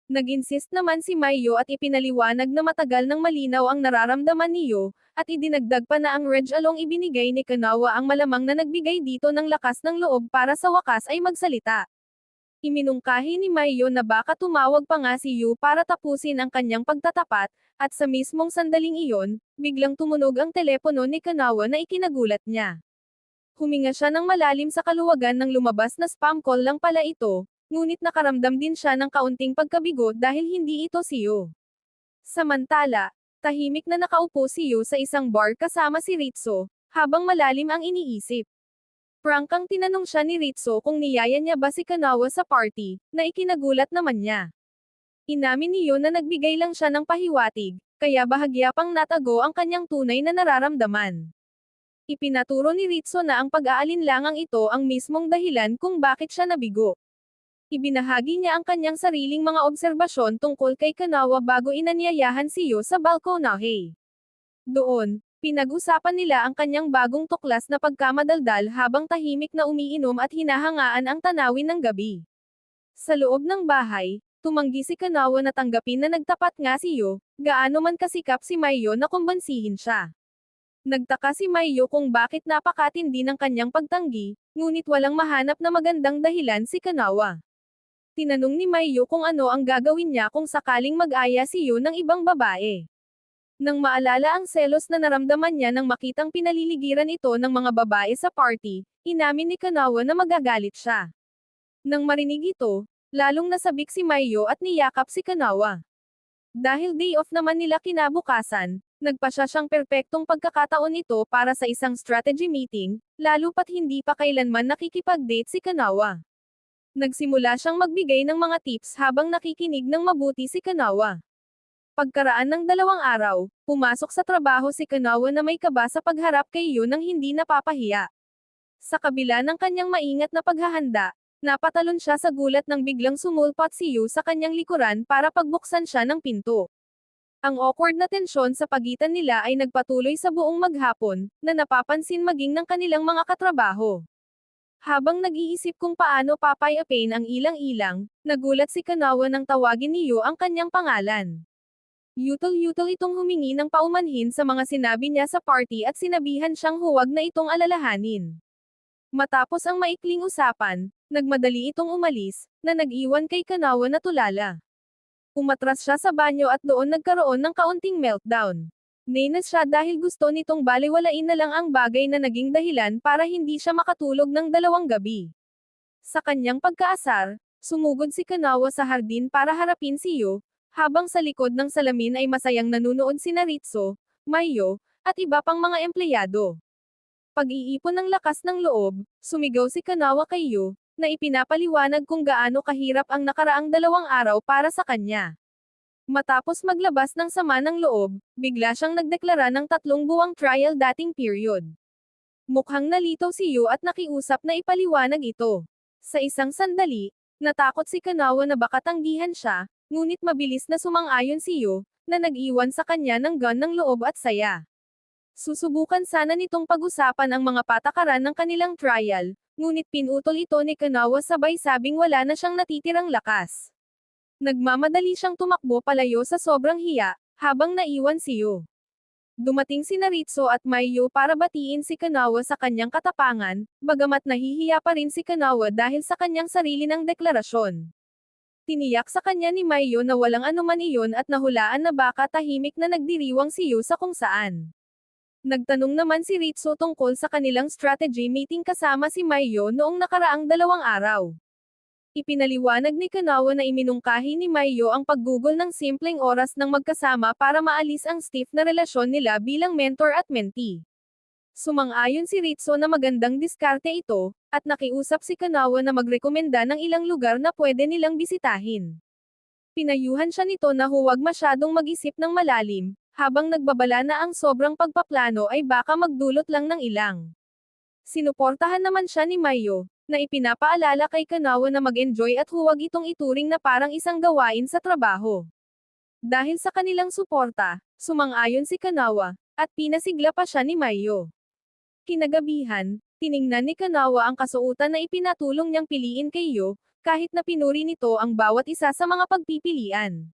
Nag-insist naman si Maiyo at ipinaliwanag na matagal nang malinaw ang nararamdaman ni Yu, at idinagdag pa na ang regalong ibinigay ni Kanawa ang malamang na nagbigay dito ng lakas ng loob para sa wakas ay magsalita. Iminungkahi ni Maiyo na baka tumawag pa nga si Yu para tapusin ang kanyang pagtatapat, at sa mismong sandaling iyon, biglang tumunog ang telepono ni Kanawa na ikinagulat niya. Huminga siya ng malalim sa kaluwagan ng lumabas na spam call lang pala ito, ngunit nakaramdam din siya ng kaunting pagkabigo dahil hindi ito si Yu. Samantala, tahimik na nakaupo si Yu sa isang bar kasama si Ritsu, habang malalim ang iniisip. Prangkang tinanong siya ni Ritsu kung niyaya niya ba si Kanawa sa party, na ikinagulat naman niya. Inamin ni Yu na nagbigay lang siya ng pahiwatig, kaya bahagya pang natago ang kanyang tunay na nararamdaman. Ipinaturo ni Ritsu na ang pag-aalinlangang ito ang mismong dahilan kung bakit siya nabigo. Ibinahagi niya ang kanyang sariling mga obserbasyon tungkol kay Kanawa bago inanyayahan si Yu sa balkonahe. Doon, pinag-usapan nila ang kanyang bagong tuklas na pagkamadaldal habang tahimik na umiinom at hinahangaan ang tanawin ng gabi. Sa loob ng bahay, tumanggi si Kanawa na tanggapin na nagtapat nga si Yu, gaano man kasikap si Maiyo na kumbansihin siya. Nagtaka si Maiyo kung bakit napakatindi ng kanyang pagtanggi, ngunit walang mahanap na magandang dahilan si Kanawa. Tinanong ni Maiyo kung ano ang gagawin niya kung sakaling mag-aya si Yu ng ibang babae. Nang maalala ang selos na naramdaman niya nang makitang pinaliligiran ito ng mga babae sa party, inamin ni Kanawa na magagalit siya. Nang marinig ito, lalong nasabik si Maiyo at niyakap si Kanawa. Dahil day off naman nila kinabukasan, nagpasya siyang perpektong pagkakataon ito para sa isang strategy meeting, lalo pat hindi pa kailanman nakikipag-date si Kanawa. Nagsimula siyang magbigay ng mga tips habang nakikinig ng mabuti si Kanawa. Pagkaraan ng 2 araw, pumasok sa trabaho si Kanawa na may kaba sa pagharap kay Yu nang hindi napapahiya. Sa kabila ng kanyang maingat na paghahanda, napatalon siya sa gulat nang biglang sumulpot si Yu sa kanyang likuran para pagbuksan siya ng pinto. Ang awkward na tensyon sa pagitan nila ay nagpatuloy sa buong maghapon, na napapansin maging ng kanilang mga katrabaho. Habang nag-iisip kung paano papayapin ang ilang-ilang, nagulat si Kanawa nang tawagin ni Yu ang kanyang pangalan. Yutol-yutol itong humingi ng paumanhin sa mga sinabi niya sa party at sinabihan siyang huwag na itong alalahanin. Matapos ang maikling usapan, nagmadali itong umalis, na nag-iwan kay Kanawa na tulala. Umatras siya sa banyo at doon nagkaroon ng kaunting meltdown. Nainis siya dahil gusto nitong baliwalain na lang ang bagay na naging dahilan para hindi siya makatulog ng 2 gabi. Sa kanyang pagkaasar, sumugod si Kanawa sa hardin para harapin si Yu, habang sa likod ng salamin ay masayang nanunood sina Ritsu, Maiyo, at iba pang mga empleyado. Pag-iipon ng lakas ng loob, sumigaw si Kanawa kay Yu, na ipinapaliwanag kung gaano kahirap ang nakaraang 2 araw para sa kanya. Matapos maglabas ng sama ng loob, bigla siyang nagdeklara ng 3 buwang trial dating period. Mukhang nalito si Yu at nakiusap na ipaliwanag ito. Sa isang sandali, natakot si Kanawa na baka tanggihan siya, ngunit mabilis na sumang-ayon si Yu, na nag-iwan sa kanya ng gun ng loob at saya. Susubukan sana nitong pag-usapan ang mga patakaran ng kanilang trial, ngunit pinutol ito ni Kanawa sabay sabing wala na siyang natitirang lakas. Nagmamadali siyang tumakbo palayo sa sobrang hiya, habang naiwan si Yu. Dumating si Ritsu at Maiyo para batiin si Kanawa sa kanyang katapangan, bagamat nahihiya pa rin si Kanawa dahil sa kanyang sarili ng deklarasyon. Tiniyak sa kanya ni Maiyo na walang anuman iyon at nahulaan na baka tahimik na nagdiriwang si Yu sa kung saan. Nagtanong naman si Ritsu tungkol sa kanilang strategy meeting kasama si Maiyo noong nakaraang 2 araw. Ipinaliwanag ni Kanawa na iminungkahi ni Maiyo ang paggugol ng simpleng oras ng magkasama para maalis ang stiff na relasyon nila bilang mentor at mentee. Sumang-ayon si Ritsu na magandang diskarte ito, at nakiusap si Kanawa na magrekomenda ng ilang lugar na pwede nilang bisitahin. Pinayuhan siya nito na huwag masyadong mag-isip ng malalim, habang nagbabala na ang sobrang pagpaplano ay baka magdulot lang ng ilang. Sinuportahan naman siya ni Maiyo, na ipinapaalala kay Kanawa na mag-enjoy at huwag itong ituring na parang isang gawain sa trabaho. Dahil sa kanilang suporta, sumang-ayon si Kanawa, at pinasigla pa siya ni Maiyo. Kinagabihan, tiningnan ni Kanawa ang kasuotan na ipinatulong niyang piliin kay Yu, kahit na pinuri nito ang bawat isa sa mga pagpipilian.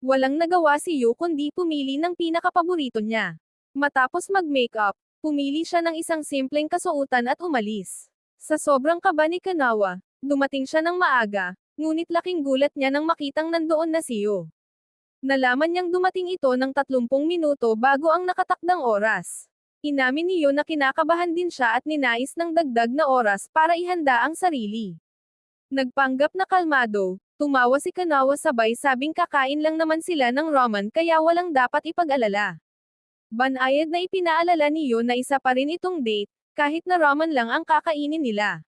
Walang nagawa si Yu kundi pumili ng pinakapaborito niya. Matapos mag-makeup, pumili siya ng isang simpleng kasuotan at umalis. Sa sobrang kaba ni Kanawa, dumating siya ng maaga, ngunit laking gulat niya nang makitang nandoon na si Yu. Nalaman niyang dumating ito ng 30 minuto bago ang nakatakdang oras. Inamin ni Yu na kinakabahan din siya at ninais ng dagdag na oras para ihanda ang sarili. Nagpanggap na kalmado, tumawa si Kanawa sabay sabing kakain lang naman sila ng ramen kaya walang dapat ipag-alala. Banayad na ipinaalala ni Yu na isa pa rin itong date, kahit na ramen lang ang kakainin nila.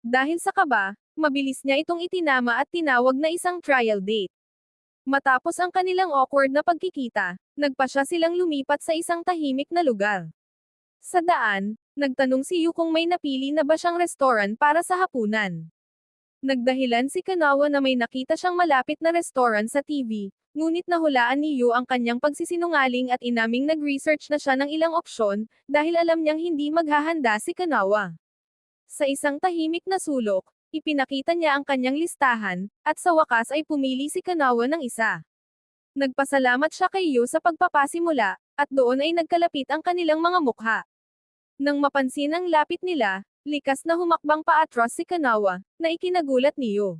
Dahil sa kaba, mabilis niya itong itinama at tinawag na isang trial date. Matapos ang kanilang awkward na pagkikita, nagpasya silang lumipat sa isang tahimik na lugar. Sa daan, nagtanong si Yu kung may napili na ba siyang restaurant para sa hapunan. Nagdahilan si Kanawa na may nakita siyang malapit na restaurant sa TV, ngunit nahulaan ni Yu ang kanyang pagsisinungaling at inaming nag-research na siya ng ilang opsyon, dahil alam niyang hindi maghahanda si Kanawa. Sa isang tahimik na sulok, ipinakita niya ang kanyang listahan, at sa wakas ay pumili si Kanawa ng isa. Nagpasalamat siya kay Yu sa pagpapasimula, at doon ay nagkalapit ang kanilang mga mukha. Nang mapansin ang lapit nila, likas na humakbang paatras si Kanawa, na ikinagulat ni Yu.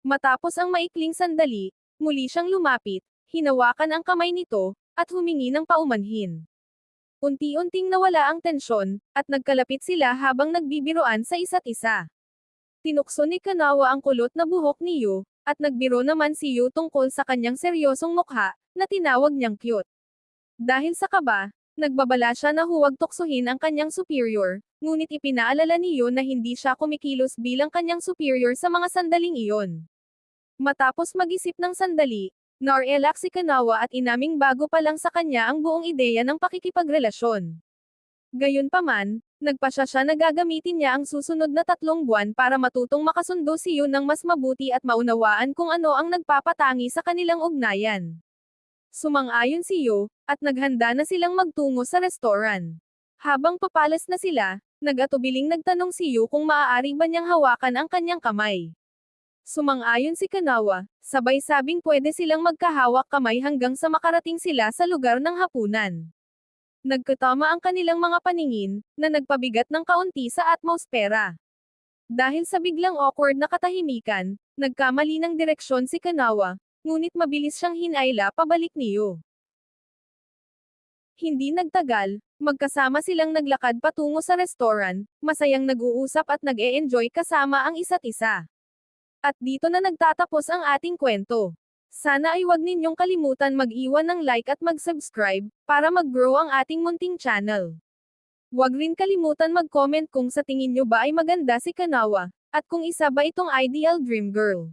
Matapos ang maikling sandali, muli siyang lumapit, hinawakan ang kamay nito, at humingi ng paumanhin. Unti-unting nawala ang tensyon, at nagkalapit sila habang nagbibiroan sa isa't isa. Tinukso ni Kanawa ang kulot na buhok ni Yu, at nagbiro naman si Yu tungkol sa kanyang seryosong mukha, na tinawag niyang cute. Dahil sa kaba, nagbabala siya na huwag tuksohin ang kanyang superior, ngunit ipinaalala ni Yu na hindi siya kumikilos bilang kanyang superior sa mga sandaling iyon. Matapos mag-isip ng sandali, narelak si Kanawa at inaming bago pa lang sa kanya ang buong ideya ng pakikipagrelasyon. Gayunpaman, nagpasya siya na gagamitin niya ang susunod na 3 buwan para matutong makasundo si Yu ng mas mabuti at maunawaan kung ano ang nagpapatangi sa kanilang ugnayan. Sumang-ayon si Yu, at naghanda na silang magtungo sa restaurant. Habang papalas na sila, nag-atubiling nagtanong si Yu kung maaari ba niyang hawakan ang kanyang kamay. Sumang-ayon si Kanawa, sabay sabing pwede silang magkahawak kamay hanggang sa makarating sila sa lugar ng hapunan. Nagkatama ang kanilang mga paningin, na nagpabigat ng kaunti sa atmosfera. Dahil sa biglang awkward na katahimikan, nagkamali ng direksyon si Kanawa, ngunit mabilis siyang hinayla pabalik ni Yu. Hindi nagtagal, magkasama silang naglakad patungo sa restaurant, masayang nag-uusap at nag-e-enjoy kasama ang isa't isa. At dito na nagtatapos ang ating kwento. Sana ay wag ninyong kalimutan mag-iwan ng like at mag-subscribe, para mag-grow ang ating munting channel. Huwag rin kalimutan mag-comment kung sa tingin nyo ba ay maganda si Kanawa, At kung isa ba itong ideal dream girl?